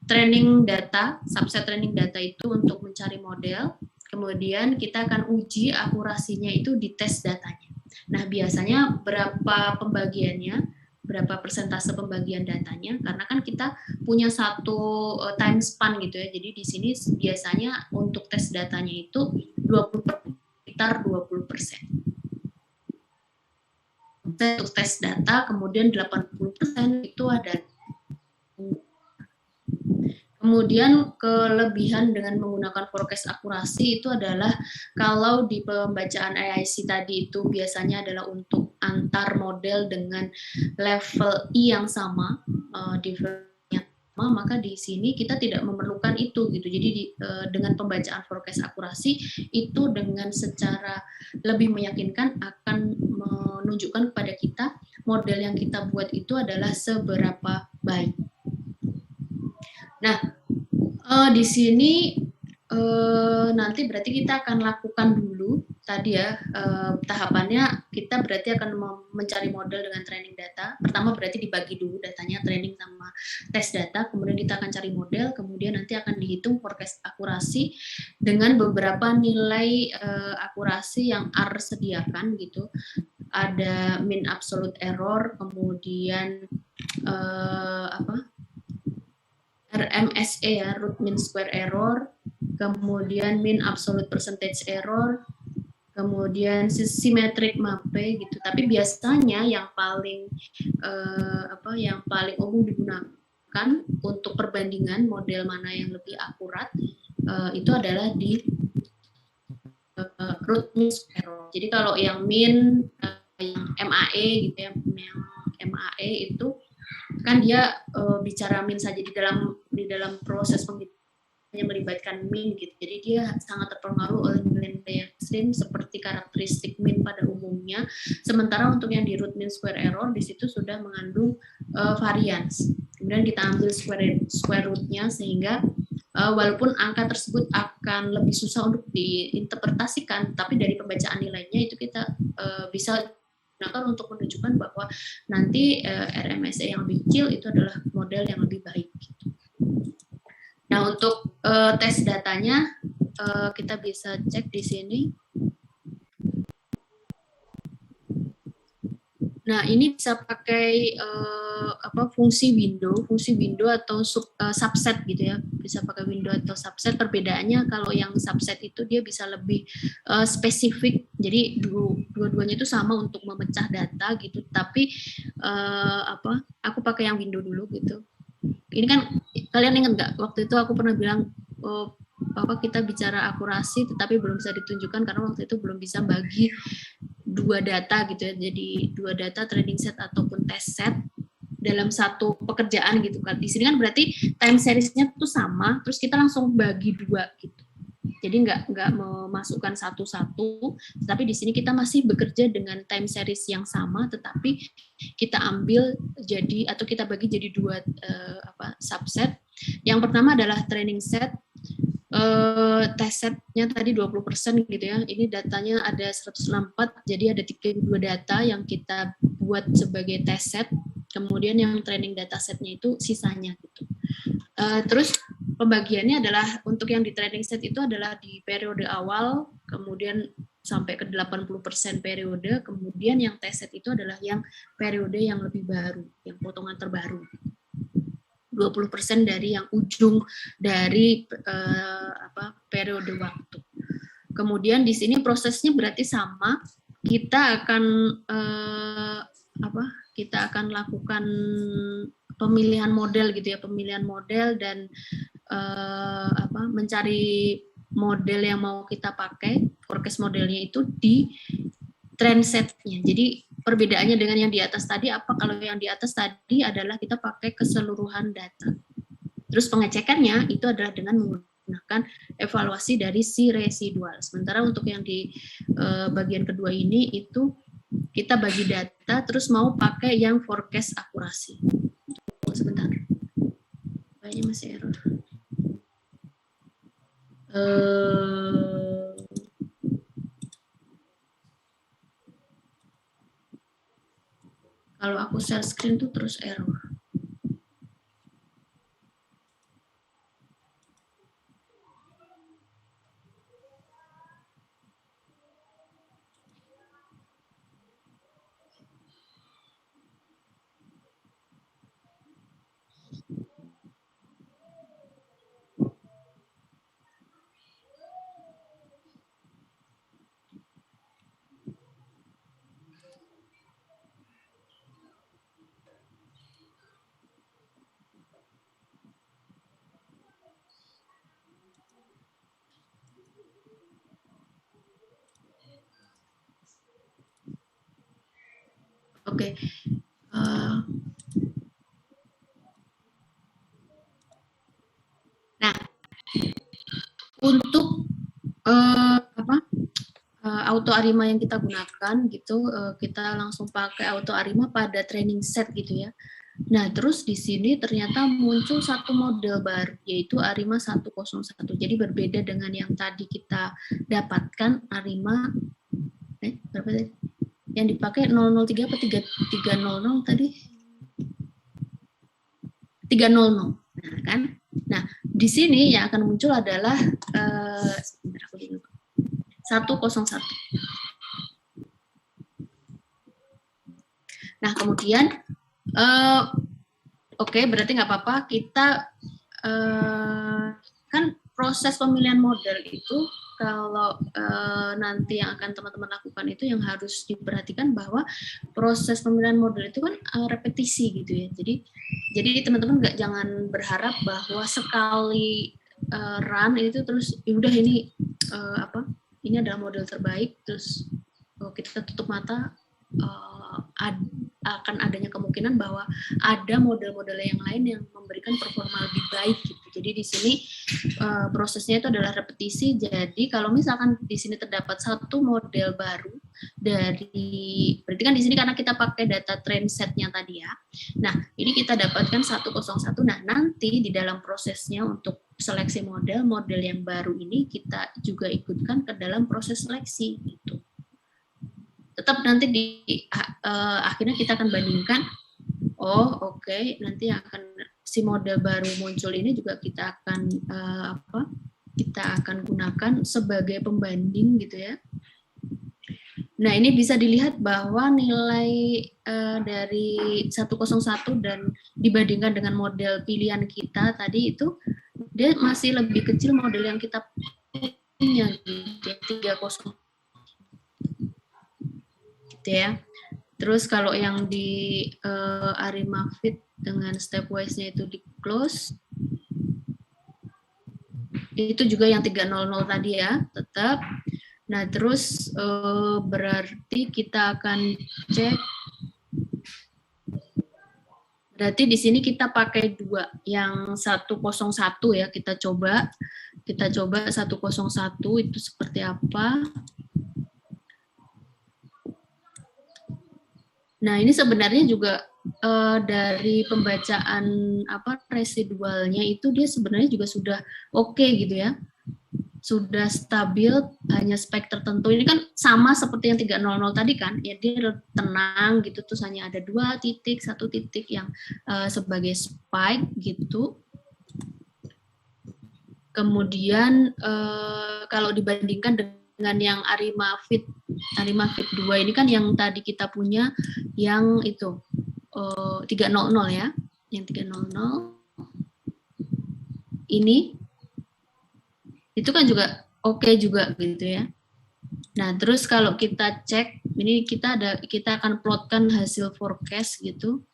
training data, subset training data itu untuk mencari model. Kemudian kita akan uji akurasinya itu di tes datanya. Nah, biasanya berapa pembagiannya? Berapa persentase pembagian datanya, karena kan kita punya satu time span gitu ya. Jadi di sini biasanya untuk tes datanya itu sekitar 20%. Untuk tes data, kemudian 80% itu ada. Kemudian kelebihan dengan menggunakan forecast akurasi itu adalah kalau di pembacaan AIC tadi itu biasanya adalah untuk antar model dengan level I yang sama, difference-nya sama, maka di sini kita tidak memerlukan itu gitu. Jadi dengan pembacaan forecast akurasi itu dengan secara lebih meyakinkan akan menunjukkan kepada kita model yang kita buat itu adalah seberapa baik. Nah, di sini nanti berarti kita akan lakukan dulu tadi ya, tahapannya kita berarti akan mencari model dengan training data. Pertama berarti dibagi dulu datanya, training sama tes data, kemudian kita akan cari model, kemudian nanti akan dihitung forecast akurasi dengan beberapa nilai akurasi yang R sediakan gitu. Ada mean absolute error, kemudian RMSE ya, root mean square error, kemudian mean absolute percentage error, kemudian symmetric mape gitu. Tapi biasanya yang paling umum digunakan untuk perbandingan model mana yang lebih akurat itu adalah di root mean square error. Jadi kalau yang mean yang MAE gitu ya, yang MAE itu kan dia bicara mean saja di dalam proses penghitungan yang melibatkan mean gitu. Jadi dia sangat terpengaruh oleh nilai-nilai ekstrim seperti karakteristik mean pada umumnya. Sementara untuk yang di root mean square error di situ sudah mengandung variance. Kemudian kita ambil square root-nya sehingga walaupun angka tersebut akan lebih susah untuk diinterpretasikan, tapi dari pembacaan nilainya itu kita bisa gunakan untuk menunjukkan bahwa nanti RMSE yang lebih kecil itu adalah model yang lebih baik. Gitu. Nah, untuk tes datanya kita bisa cek di sini. Nah, ini bisa pakai fungsi window atau subset gitu ya. Bisa pakai window atau subset. Perbedaannya kalau yang subset itu dia bisa lebih spesifik. Jadi dua-duanya itu sama untuk memecah data gitu. Tapi aku pakai yang window dulu gitu. Ini kan kalian ingat nggak waktu itu aku pernah bilang kita bicara akurasi tetapi belum bisa ditunjukkan karena waktu itu belum bisa bagi dua data gitu ya, jadi dua data training set ataupun test set dalam satu pekerjaan gitu kan. Di sini kan berarti time series-nya tuh sama, terus kita langsung bagi dua gitu. Jadi nggak memasukkan satu-satu, tapi di sini kita masih bekerja dengan time series yang sama, tetapi kita ambil jadi atau kita bagi jadi dua subset. Yang pertama adalah training set. Test setnya tadi 20% gitu ya. Ini datanya ada 164, jadi ada 32 data yang kita buat sebagai test set. Kemudian yang training data setnya itu sisanya gitu. Terus pembagiannya adalah untuk yang di training set itu adalah di periode awal, kemudian sampai ke 80% periode, kemudian yang test set itu adalah yang periode yang lebih baru, yang potongan terbaru. 20% dari yang ujung dari periode waktu. Kemudian di sini prosesnya berarti sama. Kita akan lakukan pemilihan model gitu ya, pemilihan model dan mencari model yang mau kita pakai, forecast modelnya itu di trend setnya. Jadi perbedaannya dengan yang di atas tadi apa? Kalau yang di atas tadi adalah kita pakai keseluruhan data. Terus pengecekannya itu adalah dengan menggunakan evaluasi dari si residual. Sementara untuk yang di bagian kedua ini itu kita bagi data terus mau pakai yang forecast akurasi. Sebentar. Kayaknya masih error. Kalau aku share screen tuh terus error. Oke. Nah, untuk auto arima yang kita gunakan gitu, kita langsung pakai auto arima pada training set gitu ya. Nah, terus di sini ternyata muncul satu model baru, yaitu ARIMA 101. Jadi berbeda dengan yang tadi kita dapatkan ARIMA, berapa tadi? Yang dipakai 003 atau 300 tadi? 300. Nah, kan? Nah, di sini yang akan muncul adalah 101. Nah, kemudian oke, berarti nggak apa-apa. Kita kan proses pemilihan model itu kalau nanti yang akan teman-teman lakukan itu yang harus diperhatikan bahwa proses pemilihan model itu kan repetisi gitu ya. Jadi teman-teman jangan berharap bahwa sekali run itu terus udah ini ini adalah model terbaik, terus kita tutup mata, akan adanya kemungkinan bahwa ada model-model yang lain yang memberikan performa lebih baik gitu. Jadi di sini prosesnya itu adalah repetisi. Jadi kalau misalkan di sini terdapat satu model baru dari, berarti kan di sini karena kita pakai data trend setnya tadi ya. Nah, ini kita dapatkan 101. Nah, nanti di dalam prosesnya untuk seleksi model yang baru ini kita juga ikutkan ke dalam proses seleksi gitu. Tetap nanti di akhirnya kita akan bandingkan, nanti akan si model baru muncul ini juga kita akan kita akan gunakan sebagai pembanding gitu ya. Nah, ini bisa dilihat bahwa nilai dari 101 dan dibandingkan dengan model pilihan kita tadi itu dia masih lebih kecil model yang kita punya gitu, 30 gitu ya. Terus kalau yang di Arimafit dengan stepwise-nya itu di close, itu juga yang 300 tadi ya, tetap. Nah, terus berarti kita akan cek, berarti di sini kita pakai dua, yang 101 ya, kita coba 101 itu seperti apa. Nah, ini sebenarnya juga dari pembacaan residualnya itu dia sebenarnya juga sudah oke gitu ya. Sudah stabil, hanya spek tertentu. Ini kan sama seperti yang 300 tadi kan, ya dia tenang gitu, terus hanya ada 2 titik, 1 titik yang sebagai spike gitu. Kemudian kalau dibandingkan dengan yang Arimafit 2 ini kan yang tadi kita punya yang itu 300 ya, yang 300 ini itu kan juga oke juga gitu ya. Nah, terus kalau kita cek ini kita akan plotkan hasil forecast gitu.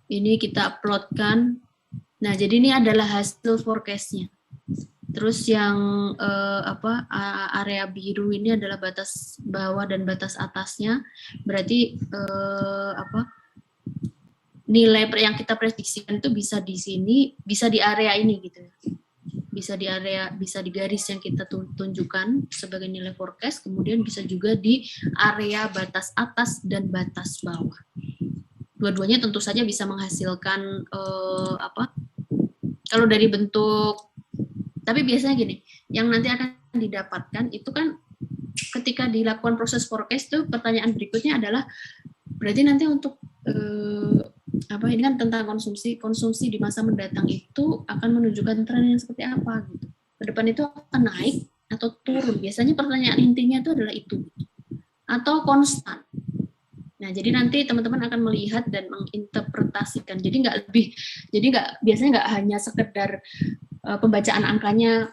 Ini kita plotkan. Nah, jadi ini adalah hasil forecast-nya. Terus yang area biru ini adalah batas bawah dan batas atasnya. Berarti nilai yang kita prediksikan itu bisa di sini, bisa di area ini gitu. Bisa di garis yang kita tunjukkan sebagai nilai forecast, kemudian bisa juga di area batas atas dan batas bawah. Dua-duanya tentu saja bisa menghasilkan kalau dari bentuk, tapi biasanya gini, yang nanti akan didapatkan itu kan ketika dilakukan proses forecast itu pertanyaan berikutnya adalah berarti nanti untuk ini kan tentang konsumsi di masa mendatang itu akan menunjukkan tren yang seperti apa gitu. Ke depan itu akan naik atau turun. Biasanya pertanyaan intinya itu adalah itu. Atau konstan. Nah, jadi nanti teman-teman akan melihat dan menginterpretasikan. Jadi biasanya nggak hanya sekedar pembacaan angkanya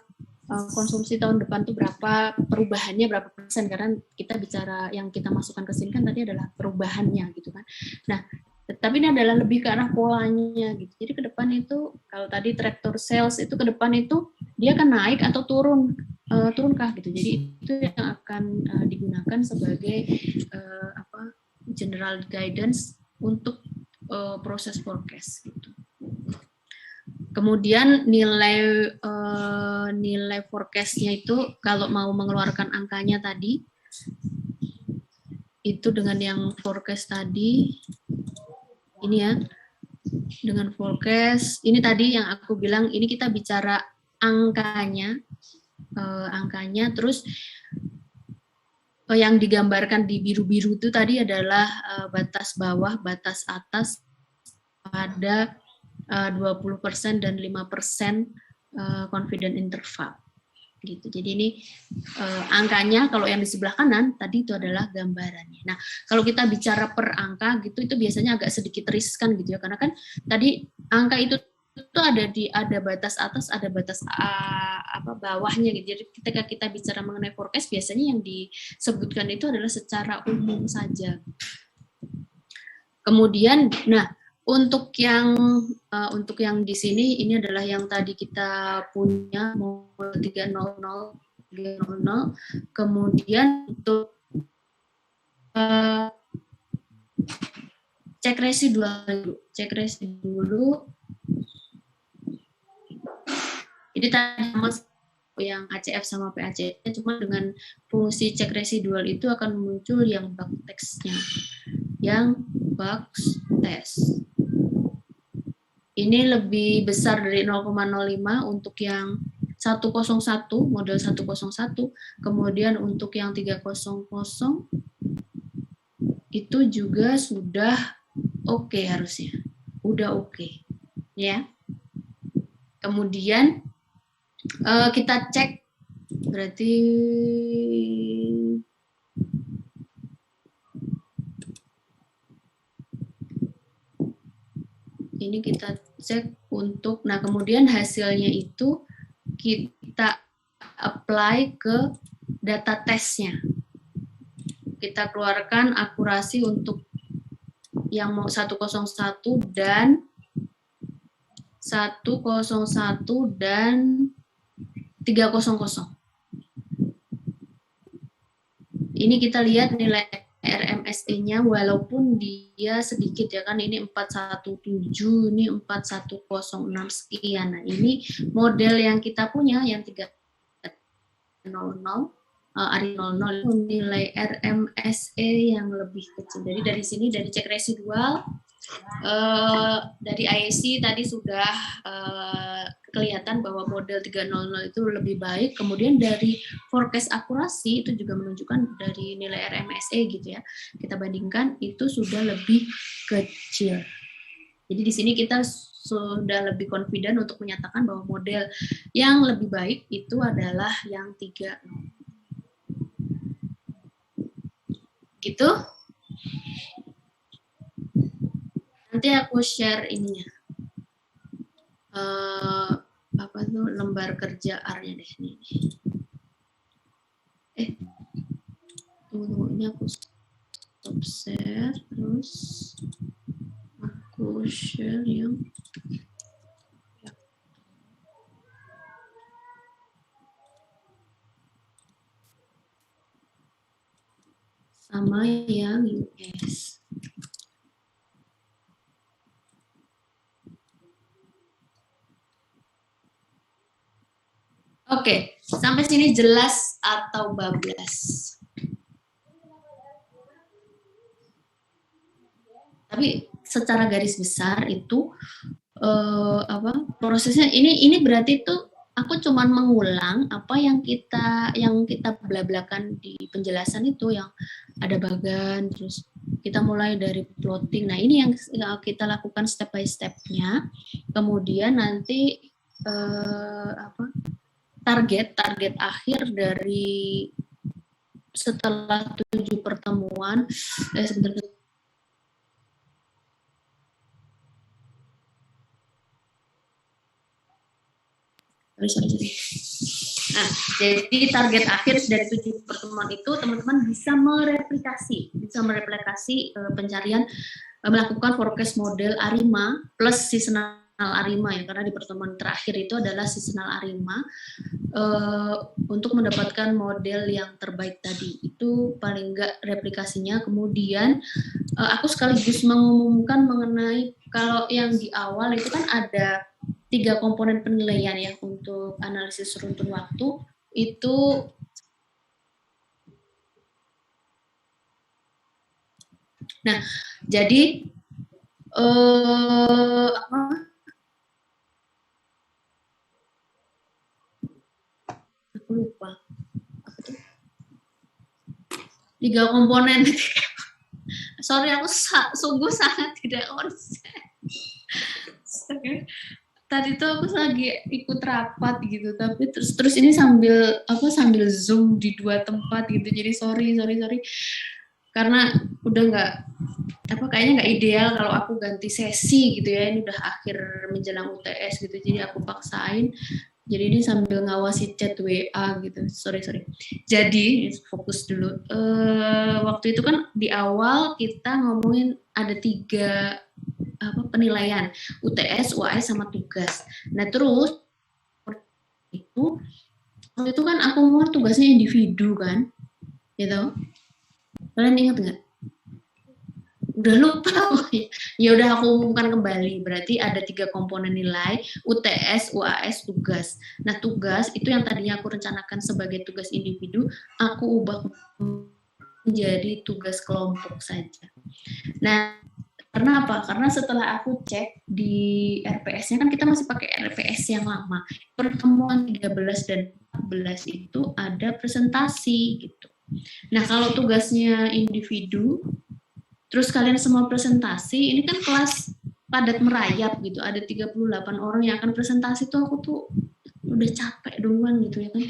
konsumsi tahun depan itu berapa, perubahannya berapa persen, karena kita bicara yang kita masukkan ke sini kan tadi adalah perubahannya gitu kan. Nah, tapi ini adalah lebih ke arah polanya gitu. Jadi ke depan itu kalau tadi traktor sales itu ke depan itu dia akan naik atau turunkah gitu. Jadi itu yang akan digunakan sebagai general guidance untuk proses forecast gitu. Kemudian nilai forecast-nya itu kalau mau mengeluarkan angkanya tadi itu dengan yang forecast tadi ini ya, dengan forecast ini tadi yang aku bilang, ini kita bicara angkanya terus yang digambarkan di biru-biru itu tadi adalah batas bawah, batas atas pada 20% dan 5% confident interval gitu. Jadi ini angkanya, kalau yang di sebelah kanan tadi itu adalah gambarannya. Nah, kalau kita bicara per angka gitu itu biasanya agak sedikit riskan gitu ya, karena kan tadi angka itu ada batas atas, ada batas bawahnya gitu. Jadi ketika kita bicara mengenai forecast biasanya yang disebutkan itu adalah secara umum saja. Kemudian, nah Untuk yang di sini ini adalah yang tadi kita punya model 300. Kemudian untuk cek residual dulu. Ini tadi yang ACF sama PAC, cuma dengan fungsi cek residual itu akan muncul yang bug text-nya, yang box test. Ini lebih besar dari 0,05 untuk yang 101, model 101, kemudian untuk yang 300 itu juga sudah oke harusnya, udah oke, ya. Kemudian kita cek, berarti ini kita cek untuk, nah kemudian hasilnya itu kita apply ke data testnya. Kita keluarkan akurasi untuk yang mau 101 dan 300. Ini kita lihat nilai RMSE-nya walaupun dia sedikit ya kan, ini 417, ini 4106 sekian. Nah, ini model yang kita punya yang 300 ARI 00 nilai RMSE yang lebih kecil. Jadi dari sini dari cek residual dari IAC tadi sudah kelihatan bahwa model 300 itu lebih baik. Kemudian dari forecast akurasi itu juga menunjukkan dari nilai RMSE gitu ya. Kita bandingkan itu sudah lebih kecil. Jadi di sini kita sudah lebih confident untuk menyatakan bahwa model yang lebih baik itu adalah yang 300. Gitu. Nanti aku share ininya. Apa tuh lembar kerja R-nya deh nih. Tunggu, ini aku stop share, terus aku share yang sama yang US. Oke, sampai sini jelas atau bablas? Tapi secara garis besar itu prosesnya ini berarti itu aku cuman mengulang apa yang kita blablakan di penjelasan itu, yang ada bagan, terus kita mulai dari plotting. Nah, ini yang kita lakukan step by step-nya. Kemudian nanti target akhir dari setelah 7 pertemuan Nah, jadi target akhir dari 7 pertemuan itu teman-teman bisa mereplikasi pencarian, melakukan forecast model ARIMA plus seasonal ARIMA ya, karena di pertemuan terakhir itu adalah seasonal ARIMA untuk mendapatkan model yang terbaik tadi. Itu paling enggak replikasinya. Kemudian aku sekaligus mengumumkan mengenai kalau yang di awal itu kan ada 3 komponen penilaian ya untuk analisis runtun waktu itu. Nah, jadi aku lupa apa tuh, 3 komponen. Sorry, aku sungguh sangat tidak konsen. Tadi tuh aku lagi ikut rapat gitu, tapi terus ini sambil Zoom di 2 tempat gitu, jadi sorry karena udah kayaknya nggak ideal kalau aku ganti sesi gitu ya, ini udah akhir menjelang UTS gitu, jadi aku paksain. Jadi ini sambil ngawasi chat WA gitu, sorry. Jadi fokus dulu. Waktu itu kan di awal kita ngomongin ada 3 penilaian UTS, UAS sama tugas. Nah terus itu kan aku mau tugasnya individu kan, gitu. Kalian ingat nggak? Udah lupa. Ya udah aku umumkan kembali. Berarti ada 3 komponen nilai, UTS, UAS, tugas. Nah tugas itu yang tadinya aku rencanakan sebagai tugas individu, aku ubah menjadi tugas kelompok saja. Nah karena apa? Karena setelah aku cek di RPS-nya kan kita masih pakai RPS yang lama. Pertemuan 13 dan 14 itu ada presentasi gitu. Nah, kalau tugasnya individu, terus kalian semua presentasi, ini kan kelas padat merayap gitu. Ada 38 orang yang akan presentasi tuh, aku tuh udah capek duluan gitu ya kan.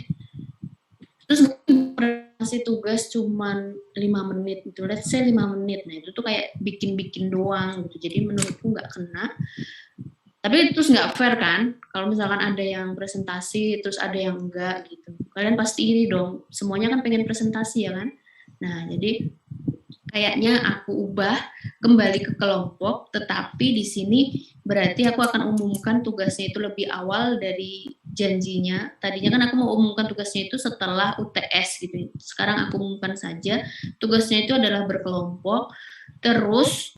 Terus presentasi tugas cuman 5 menit gitu, let's say 5 menit. Nah itu tuh kayak bikin-bikin doang gitu, jadi menurutku nggak kena. Tapi terus nggak fair kan, kalau misalkan ada yang presentasi terus ada yang enggak gitu. Kalian pasti iri dong, semuanya kan pengen presentasi ya kan. Nah jadi kayaknya aku ubah kembali ke kelompok, tetapi di sini berarti aku akan umumkan tugasnya itu lebih awal dari janjinya. Tadinya kan aku mau umumkan tugasnya itu setelah UTS gitu. Sekarang aku umumkan saja tugasnya itu adalah berkelompok. Terus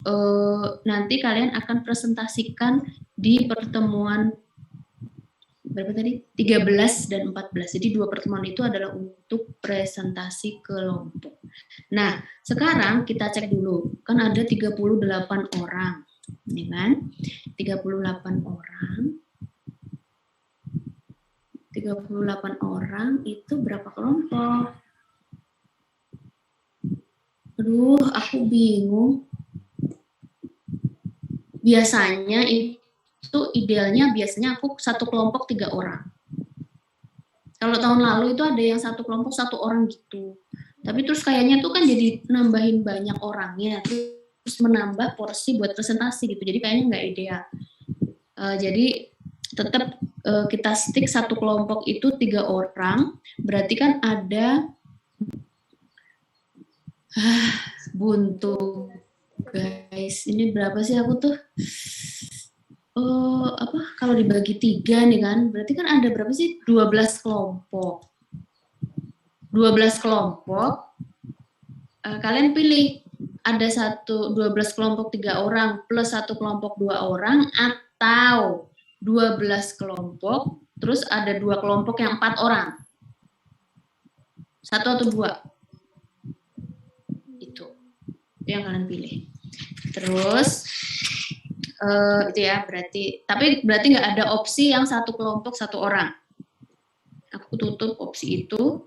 nanti kalian akan presentasikan di pertemuan berapa tadi? 13 dan 14. Jadi 2 pertemuan itu adalah untuk presentasi kelompok. Nah, sekarang kita cek dulu. Kan ada 38 orang. Ini kan? 38 orang. 38 orang itu berapa kelompok? Aduh, aku bingung. Biasanya itu idealnya biasanya aku satu kelompok 3 orang. Kalau tahun lalu itu ada yang satu kelompok 1 orang gitu. Tapi terus kayaknya tuh kan jadi nambahin banyak orangnya, terus menambah porsi buat presentasi gitu. Jadi kayaknya nggak ideal. Jadi tetap kita stick satu kelompok itu 3 orang, berarti kan ada buntu guys. Ini berapa sih aku tuh? Kalau dibagi 3 nih kan, berarti kan ada berapa sih? 12 kelompok. 12 kelompok. Kalian pilih ada 12 kelompok 3 orang plus 1 kelompok 2 orang atau 12 kelompok terus ada 2 kelompok yang 4 orang. 1 atau 2? Itu yang kalian pilih. Terus itu ya berarti, tapi berarti nggak ada opsi yang 1 kelompok 1 orang. Aku tutup opsi itu.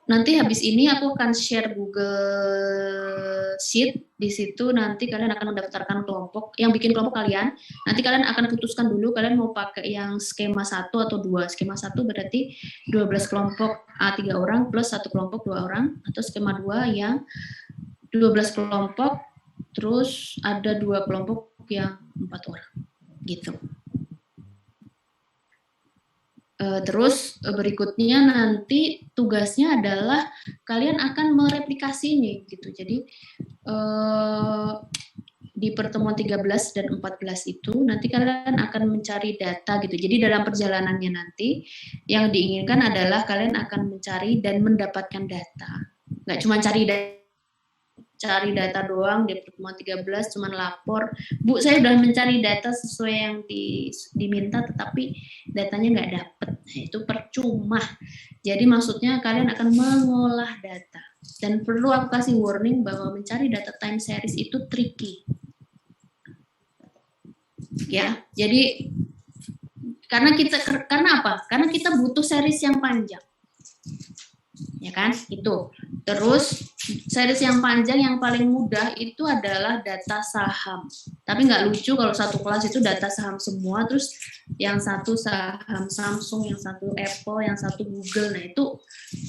Nanti habis ini aku akan share Google Sheet. Di situ nanti kalian akan mendaftarkan kelompok. Yang bikin kelompok kalian, nanti kalian akan putuskan dulu kalian mau pakai yang skema 1 atau 2. Skema 1 berarti 12 kelompok 3 orang plus 1 kelompok 2 orang, atau skema 2 yang 12 kelompok terus ada 2 kelompok yang 4 orang gitu. Terus berikutnya nanti tugasnya adalah kalian akan mereplikasi ini gitu. Jadi di pertemuan 13 dan 14 itu nanti kalian akan mencari data gitu. Jadi dalam perjalanannya nanti yang diinginkan adalah kalian akan mencari dan mendapatkan data. Nggak cuma cari data doang di pertemuan 13 cuman lapor, Bu saya udah mencari data sesuai yang diminta tetapi datanya nggak dapet. Nah, itu percuma. Jadi maksudnya kalian akan mengolah data. Dan perlu aku kasih warning bahwa mencari data time series itu tricky. Ya, jadi karena apa? Karena kita butuh series yang panjang. Ya kan? Itu. Terus series yang panjang yang paling mudah itu adalah data saham. Tapi nggak lucu kalau satu kelas itu data saham semua, terus yang satu saham Samsung, yang satu Apple, yang satu Google. Nah itu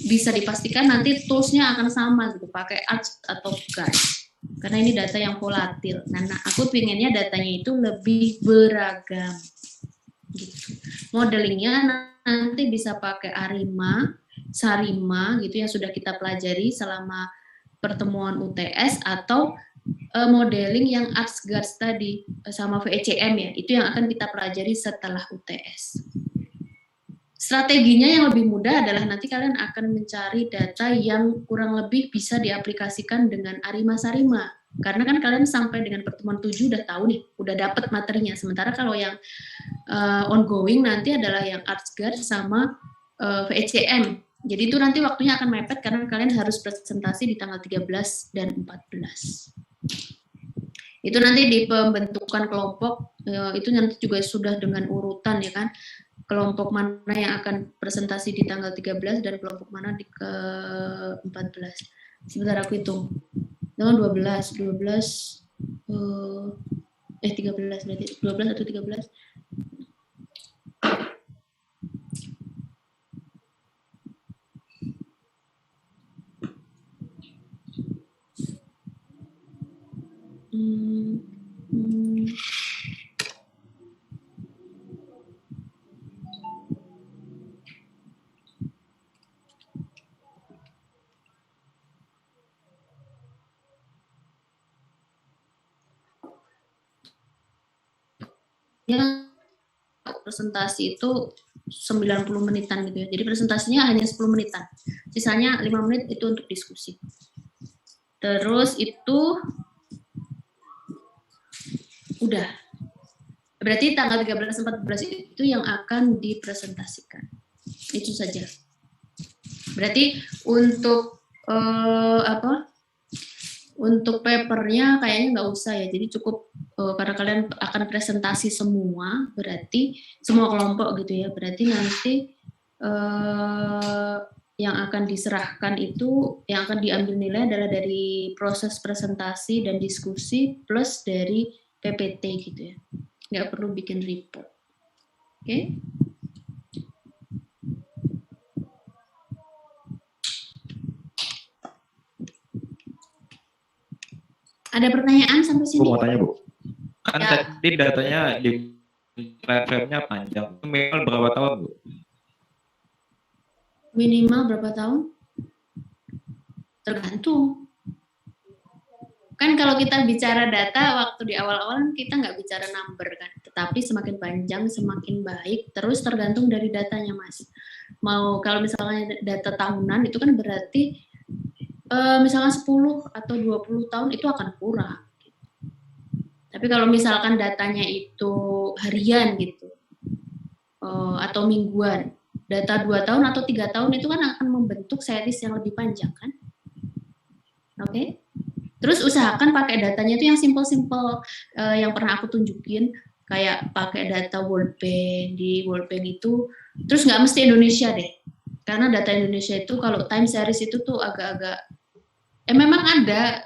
bisa dipastikan nanti toolsnya akan sama gitu, pakai ARCS atau GARS. Karena ini data yang volatil. Nah aku pinginnya datanya itu lebih beragam. Gitu. Modelingnya nanti bisa pakai ARIMA, SARIMA gitu yang sudah kita pelajari selama pertemuan UTS, atau modeling yang ArcGIS tadi sama VECM ya, itu yang akan kita pelajari setelah UTS. Strateginya yang lebih mudah adalah nanti kalian akan mencari data yang kurang lebih bisa diaplikasikan dengan Arima Sarima. Karena kan kalian sampai dengan pertemuan 7 udah tahu nih, udah dapat materinya. Sementara kalau yang ongoing nanti adalah yang ArcGIS sama VECM. Jadi itu nanti waktunya akan mepet karena kalian harus presentasi di tanggal 13 dan 14. Itu nanti di pembentukan kelompok, itu nanti juga sudah dengan urutan ya kan. Kelompok mana yang akan presentasi di tanggal 13 dan kelompok mana di ke-14. Sebentar aku hitung. Tanggal 13 berarti 12 atau 13. Ya, presentasi itu 90 menitan gitu ya. Jadi presentasinya hanya 10 menitan. Sisanya 5 menit itu untuk diskusi. Terus itu udah. Berarti tanggal 13-14 itu yang akan dipresentasikan. Itu saja. Berarti untuk untuk papernya kayaknya nggak usah ya. Jadi cukup karena kalian akan presentasi semua, berarti semua kelompok gitu ya. Berarti nanti yang akan diserahkan itu, yang akan diambil nilai adalah dari proses presentasi dan diskusi plus dari PPT gitu ya. Nggak perlu bikin report. Oke? Ada pertanyaan sampai sini? Bu, mau tanya, Bu. Kan ya, tadi datanya di timeframe-nya panjang. Minimal berapa tahun, Bu? Minimal berapa tahun? Tergantung. Kan kalau kita bicara data, waktu di awal-awal kita nggak bicara number kan. Tetapi semakin panjang, semakin baik. Terus tergantung dari datanya, Mas. Mau kalau misalnya data tahunan, itu kan berarti misalkan 10 atau 20 tahun itu akan kurang. Tapi kalau misalkan datanya itu harian gitu, atau mingguan, data 2 tahun atau 3 tahun itu kan akan membentuk series yang lebih panjang kan. Oke? Terus usahakan pakai datanya itu yang simple-simple, yang pernah aku tunjukin, kayak pakai data World Bank. Di World Bank itu, terus nggak mesti Indonesia deh. Karena data Indonesia itu kalau time series itu tuh agak-agak memang ada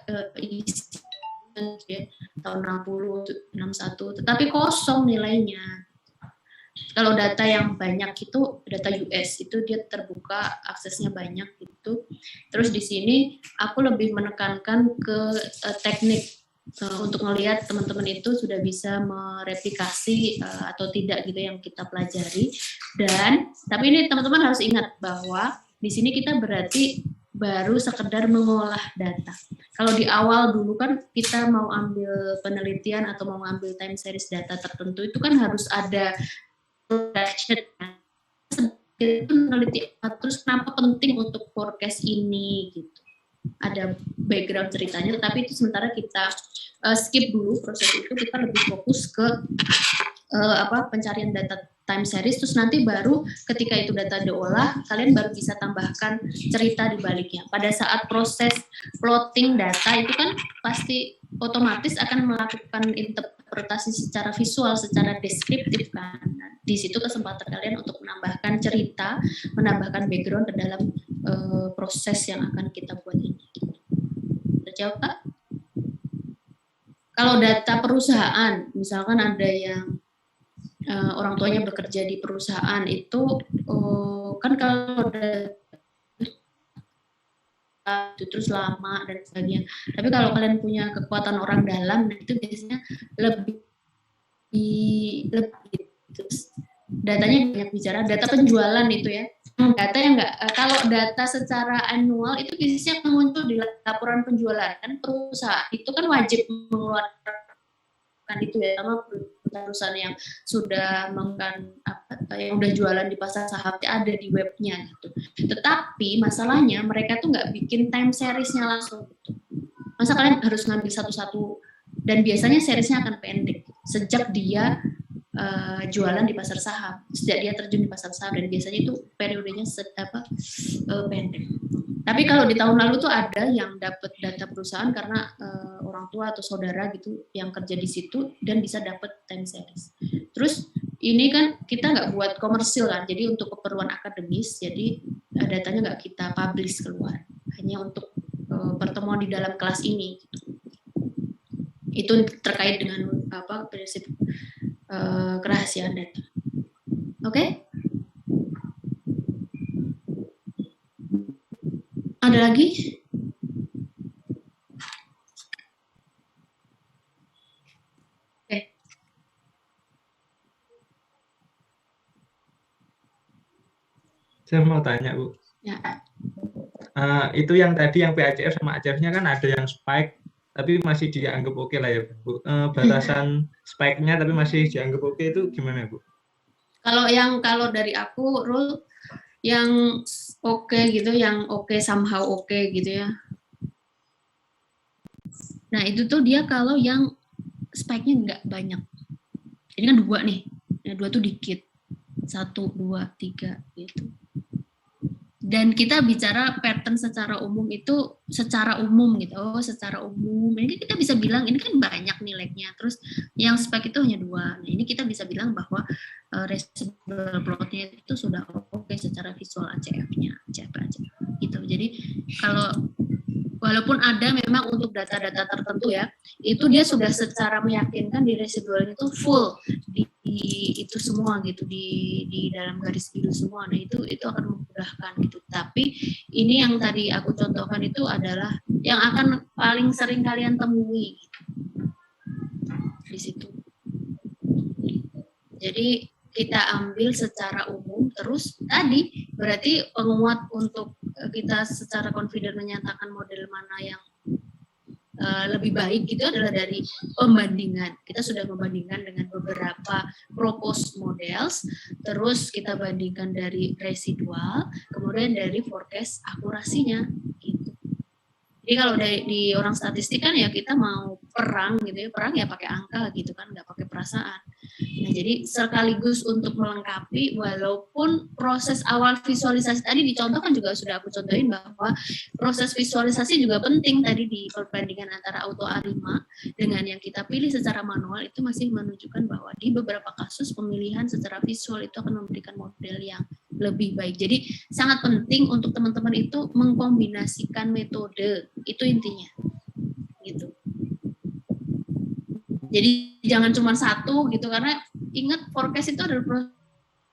tahun 60, 61, tetapi kosong nilainya. Kalau data yang banyak itu data US itu dia terbuka, aksesnya banyak gitu. Terus di sini aku lebih menekankan ke teknik untuk melihat teman-teman itu sudah bisa mereplikasi atau tidak gitu yang kita pelajari. Dan tapi ini teman-teman harus ingat bahwa di sini kita berarti baru sekedar mengolah data. Kalau di awal dulu kan kita mau ambil penelitian atau mau ambil time series data tertentu itu kan harus ada itu meneliti terus kenapa penting untuk forecast ini gitu. Ada background ceritanya, tetapi itu sementara kita skip dulu proses itu, kita lebih fokus ke pencarian data time series, terus nanti baru ketika itu data diolah, kalian baru bisa tambahkan cerita di baliknya. Pada saat proses plotting data itu kan pasti otomatis akan melakukan interpretasi secara visual, secara deskriptif kan. Nah, di situ kesempatan kalian untuk menambahkan cerita, menambahkan background ke dalam proses yang akan kita buat ini. Terjawab, Kak? Kalau data perusahaan, misalkan ada yang orang tuanya bekerja di perusahaan itu kan kalau itu terus lama dan sebagainya. Tapi kalau kalian punya kekuatan orang dalam, nah itu biasanya lebih datanya banyak bicara. Data penjualan itu ya, data yang enggak, kalau data secara annual itu biasanya akan muncul di di laporan penjualan kan perusahaan itu kan wajib mengeluarkan itu ya, sama perusahaan yang sudah yang udah jualan di pasar saham ada di webnya gitu. Tetapi masalahnya mereka tuh nggak bikin time seriesnya langsung gitu. Masa kalian harus ngambil satu-satu, dan biasanya seriesnya akan pendek sejak dia jualan di pasar saham, sejak dia terjun di pasar saham, dan biasanya itu periodenya pendek. Tapi kalau di tahun lalu tuh ada yang dapat data perusahaan karena orang tua atau saudara gitu yang kerja di situ dan bisa dapat time series. Terus ini kan kita nggak buat komersil kan, jadi untuk keperluan akademis, jadi datanya nggak kita publish keluar, hanya untuk pertemuan di dalam kelas ini. Itu terkait dengan prinsip kerahasiaan data. Oke? Ada lagi? Oke. Saya mau tanya, Bu. Ya. Itu yang tadi yang PACF sama ACF-nya kan ada yang spike tapi masih dianggap oke lah ya, Bu. Batasan spike-nya tapi masih dianggap oke itu gimana, Bu? Kalau dari aku, Rul, yang oke gitu, yang oke somehow oke gitu ya. Nah itu tuh dia kalau yang spike-nya nggak banyak. Ini kan 2 nih, ya, 2 tuh dikit, 1, 2, 3 gitu. Dan kita bicara pattern secara umum itu secara umum gitu. Oh, secara umum. Ini kita bisa bilang ini kan banyak nih lag-nya. Terus yang spike itu hanya 2. Nah, ini kita bisa bilang bahwa residual plot-nya itu sudah oke secara visual ACF-nya, ACF gitu. Jadi kalau walaupun ada memang untuk data-data tertentu ya, itu dia sudah secara meyakinkan di residual itu full di itu semua gitu, di dalam garis biru semua. Nah itu akan memudahkan gitu. Tapi ini yang tadi aku contohkan itu adalah yang akan paling sering kalian temui gitu, di situ. Jadi kita ambil secara umum, terus tadi berarti penguat untuk kita secara confident menyatakan model mana yang lebih baik itu adalah dari pembandingan. Kita sudah membandingkan dengan beberapa proposed models, terus kita bandingkan dari residual, kemudian dari forecast akurasinya gitu. Jadi kalau di orang statistik kan ya kita mau perang gitu ya, perang ya pakai angka gitu kan, nggak pakai perasaan. Nah jadi sekaligus untuk melengkapi, walaupun proses awal visualisasi tadi dicontohkan juga sudah aku contohin bahwa proses visualisasi juga penting tadi di perbandingan antara auto A5 dengan yang kita pilih secara manual itu masih menunjukkan bahwa di beberapa kasus pemilihan secara visual itu akan memberikan model yang lebih baik. Jadi sangat penting untuk teman-teman itu mengkombinasikan metode, itu intinya gitu. Jadi jangan cuma satu gitu, karena ingat forecast itu adalah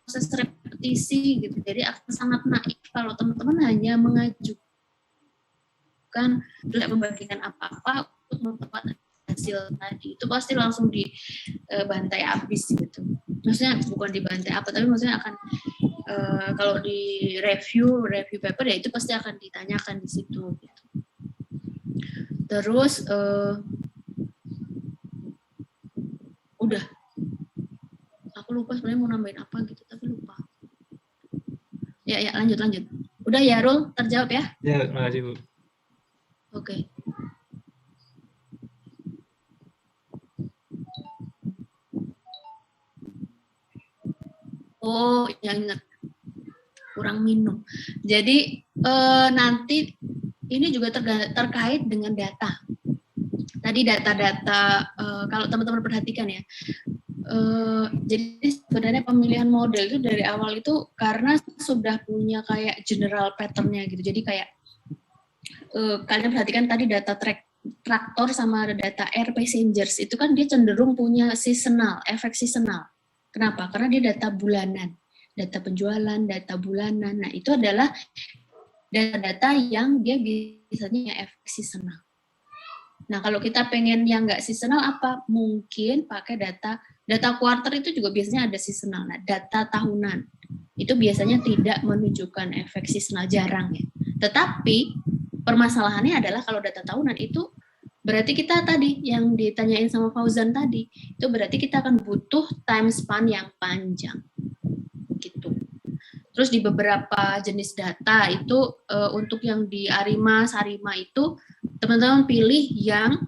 proses repetisi gitu. Jadi akan sangat naif kalau teman-teman hanya mengajukan, tidak membandingkan apa-apa untuk memperkuat hasil tadi. Itu pasti langsung dibantai habis gitu. Maksudnya bukan dibantai apa, tapi maksudnya akan kalau di review paper ya itu pasti akan ditanyakan di situ gitu. Terus udah, aku lupa sebenarnya mau nambahin apa gitu tapi lupa. Ya lanjut. Udah ya Rul, terjawab ya? Ya, terima kasih Bu. Oke. Oh, ya ingat, kurang minum. Jadi nanti ini juga terkait dengan data. Tadi data-data kalau teman-teman perhatikan ya. Jadi sebenarnya pemilihan model itu dari awal itu karena sudah punya kayak general pattern-nya gitu. Jadi kayak kalian perhatikan tadi data traktor sama data air passengers itu kan dia cenderung punya seasonal, efek seasonal. Kenapa? Karena dia data bulanan, data penjualan, data bulanan. Nah itu adalah data-data yang dia biasanya efek seasonal. Nah kalau kita pengen yang nggak seasonal apa? Mungkin pakai data quarter itu juga biasanya ada seasonal. Nah data tahunan itu biasanya tidak menunjukkan efek seasonal, jarang ya. Tetapi permasalahannya adalah kalau data tahunan itu berarti kita tadi yang ditanyain sama Fauzan tadi, itu berarti kita akan butuh time span yang panjang gitu. Terus di beberapa jenis data itu untuk yang di Arima, Sarima itu teman-teman pilih yang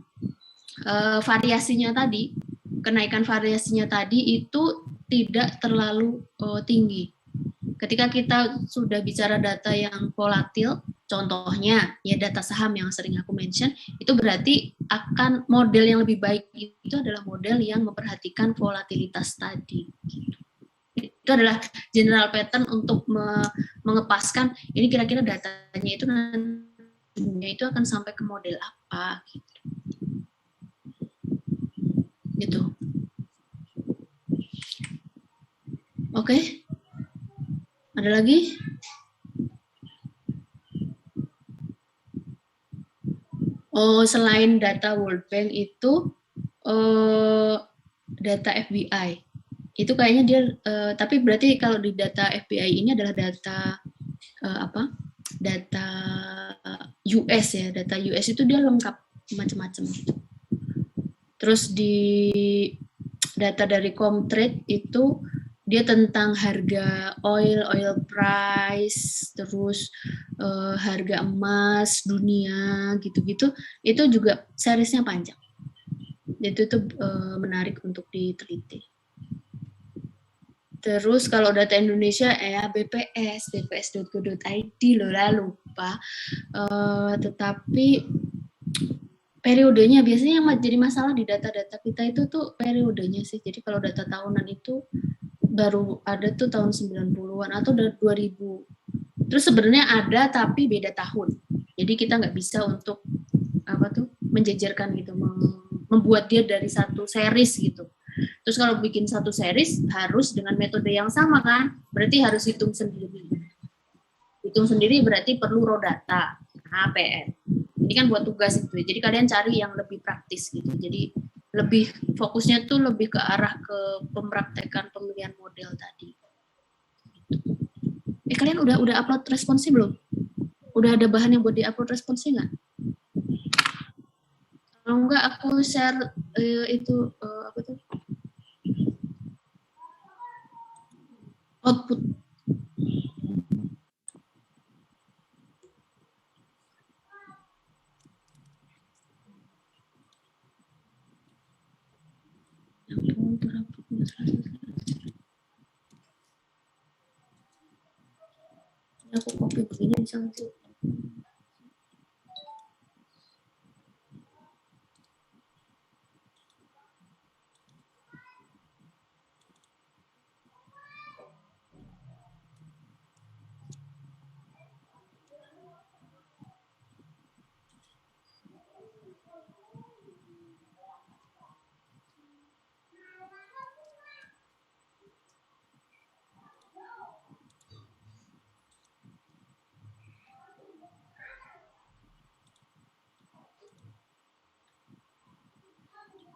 variasinya tadi, kenaikan variasinya tadi itu tidak terlalu tinggi. Ketika kita sudah bicara data yang volatil, contohnya ya data saham yang sering aku mention, itu berarti akan model yang lebih baik itu adalah model yang memperhatikan volatilitas tadi. Itu adalah general pattern untuk mengepaskan ini kira-kira datanya itu nantinya itu akan sampai ke model apa gitu. Oke. Ada lagi? Oh, selain data World Bank itu data FBI. Itu kayaknya dia tapi berarti kalau di data FBI ini adalah data data US ya. Data US itu dia lengkap macam-macam gitu. Terus di data dari Comtrade itu dia tentang harga oil price, terus harga emas dunia gitu-gitu, itu juga seriesnya panjang. Itu tuh menarik untuk diteliti. Terus kalau data Indonesia ya bps.go.id loh lah lupa. Tetapi periodenya biasanya yang jadi masalah di data-data kita itu tuh periodenya sih. Jadi kalau data tahunan itu baru ada tuh tahun 90-an atau dari 2000. Terus sebenarnya ada tapi beda tahun. Jadi kita nggak bisa untuk menjejerkan gitu, membuat dia dari satu series gitu. Terus kalau bikin satu series harus dengan metode yang sama kan? Berarti harus hitung sendiri. Hitung sendiri berarti perlu raw data, HPN. Ini kan buat tugas itu. Jadi kalian cari yang lebih praktis gitu. Jadi lebih fokusnya tuh lebih ke arah ke pempraktekan pemilihan model tadi. Kalian udah upload responsnya belum? Udah ada bahan yang buat di-upload responsnya nggak? Kalau nggak aku share itu output. Aku copy begini bisa nanti.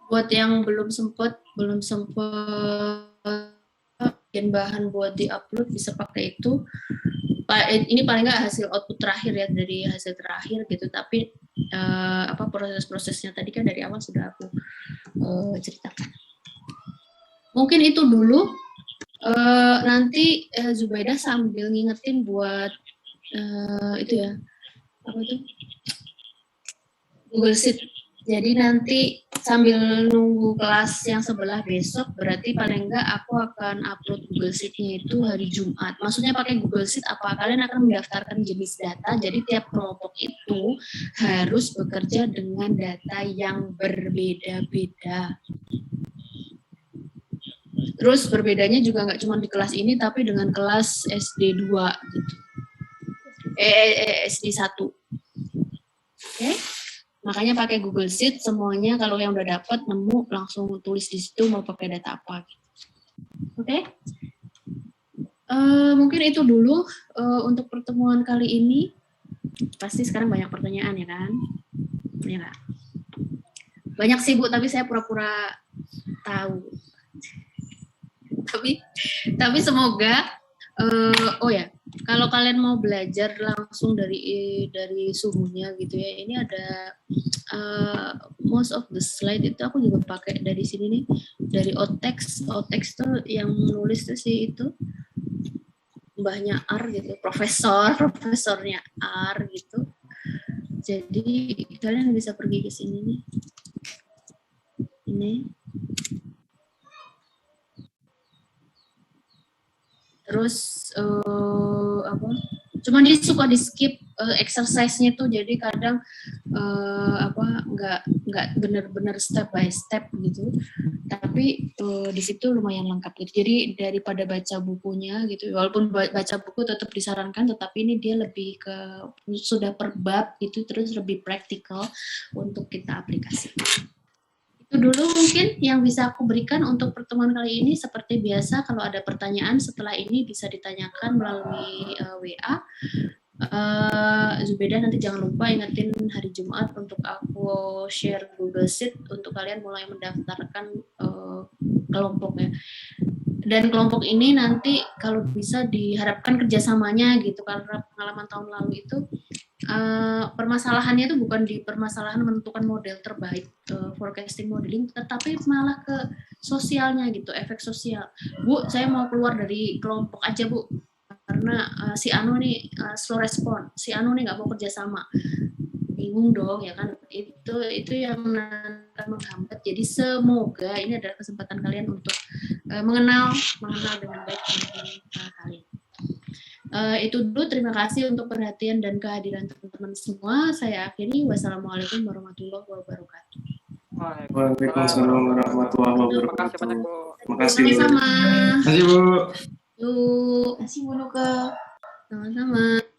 Buat yang belum sempat bikin bahan buat diupload bisa pakai itu. Ini paling nggak hasil output terakhir ya, dari hasil terakhir gitu. Tapi proses-prosesnya tadi kan dari awal sudah aku ceritakan. Mungkin itu dulu. Nanti Zubaidah sambil ngingetin buat itu ya, Google Sheet. Jadi nanti sambil nunggu kelas yang sebelah besok, berarti paling enggak aku akan upload Google Sheet-nya itu hari Jumat. Maksudnya pakai Google Sheet apa? Kalian akan mendaftarkan jenis data, jadi tiap kelompok itu harus bekerja dengan data yang berbeda-beda. Terus berbedanya juga nggak cuma di kelas ini, tapi dengan kelas SD 2 gitu. SD 1. Oke? Makanya pakai Google Sheet semuanya, kalau yang udah dapat nemu langsung tulis di situ mau pakai data apa. Oke? Mungkin itu dulu untuk pertemuan kali ini. Pasti sekarang banyak pertanyaan ya kan? Ya, banyak sih Bu, tapi saya pura-pura tahu. Tapi semoga Oh ya, kalau kalian mau belajar langsung dari suhunya gitu ya, ini ada most of the slide itu aku juga pakai dari sini nih, dari Otex tuh yang nulis tuh sih itu mbahnya R gitu, profesornya R gitu. Jadi kalian bisa pergi ke sini nih, ini. Terus apa? Cuma dia suka di skip exercise-nya tuh, jadi kadang nggak benar-benar step by step gitu. Tapi di situ lumayan lengkap gitu. Jadi daripada baca bukunya gitu, walaupun baca buku tetap disarankan, tetapi ini dia lebih ke sudah per bab gitu, terus lebih praktikal untuk kita aplikasikan. Itu dulu mungkin yang bisa aku berikan untuk pertemuan kali ini. Seperti biasa, kalau ada pertanyaan setelah ini bisa ditanyakan melalui WA. Zubeda nanti jangan lupa ingetin hari Jumat untuk aku share Google Sheet untuk kalian mulai mendaftarkan kelompoknya. Dan kelompok ini nanti kalau bisa diharapkan kerjasamanya gitu, karena pengalaman tahun lalu itu permasalahannya itu bukan di permasalahan menentukan model terbaik forecasting modeling, tetapi malah ke sosialnya gitu, efek sosial. Bu, saya mau keluar dari kelompok aja Bu, karena si Anu nih slow respon, si Anu nih nggak mau kerjasama, bingung dong ya kan. Itu yang akan menghambat. Jadi semoga ini adalah kesempatan kalian untuk mengenal dengan baik teman-teman kalian. Itu dulu, terima kasih untuk perhatian dan kehadiran teman-teman semua. Saya akhiri, wassalamualaikum warahmatullahi wabarakatuh. Waalaikumsalam warahmatullahi wabarakatuh. Terima kasih. Sama-sama. Terima kasih Bu. Yuk. Terima kasih Bu Nuka. Sama-sama.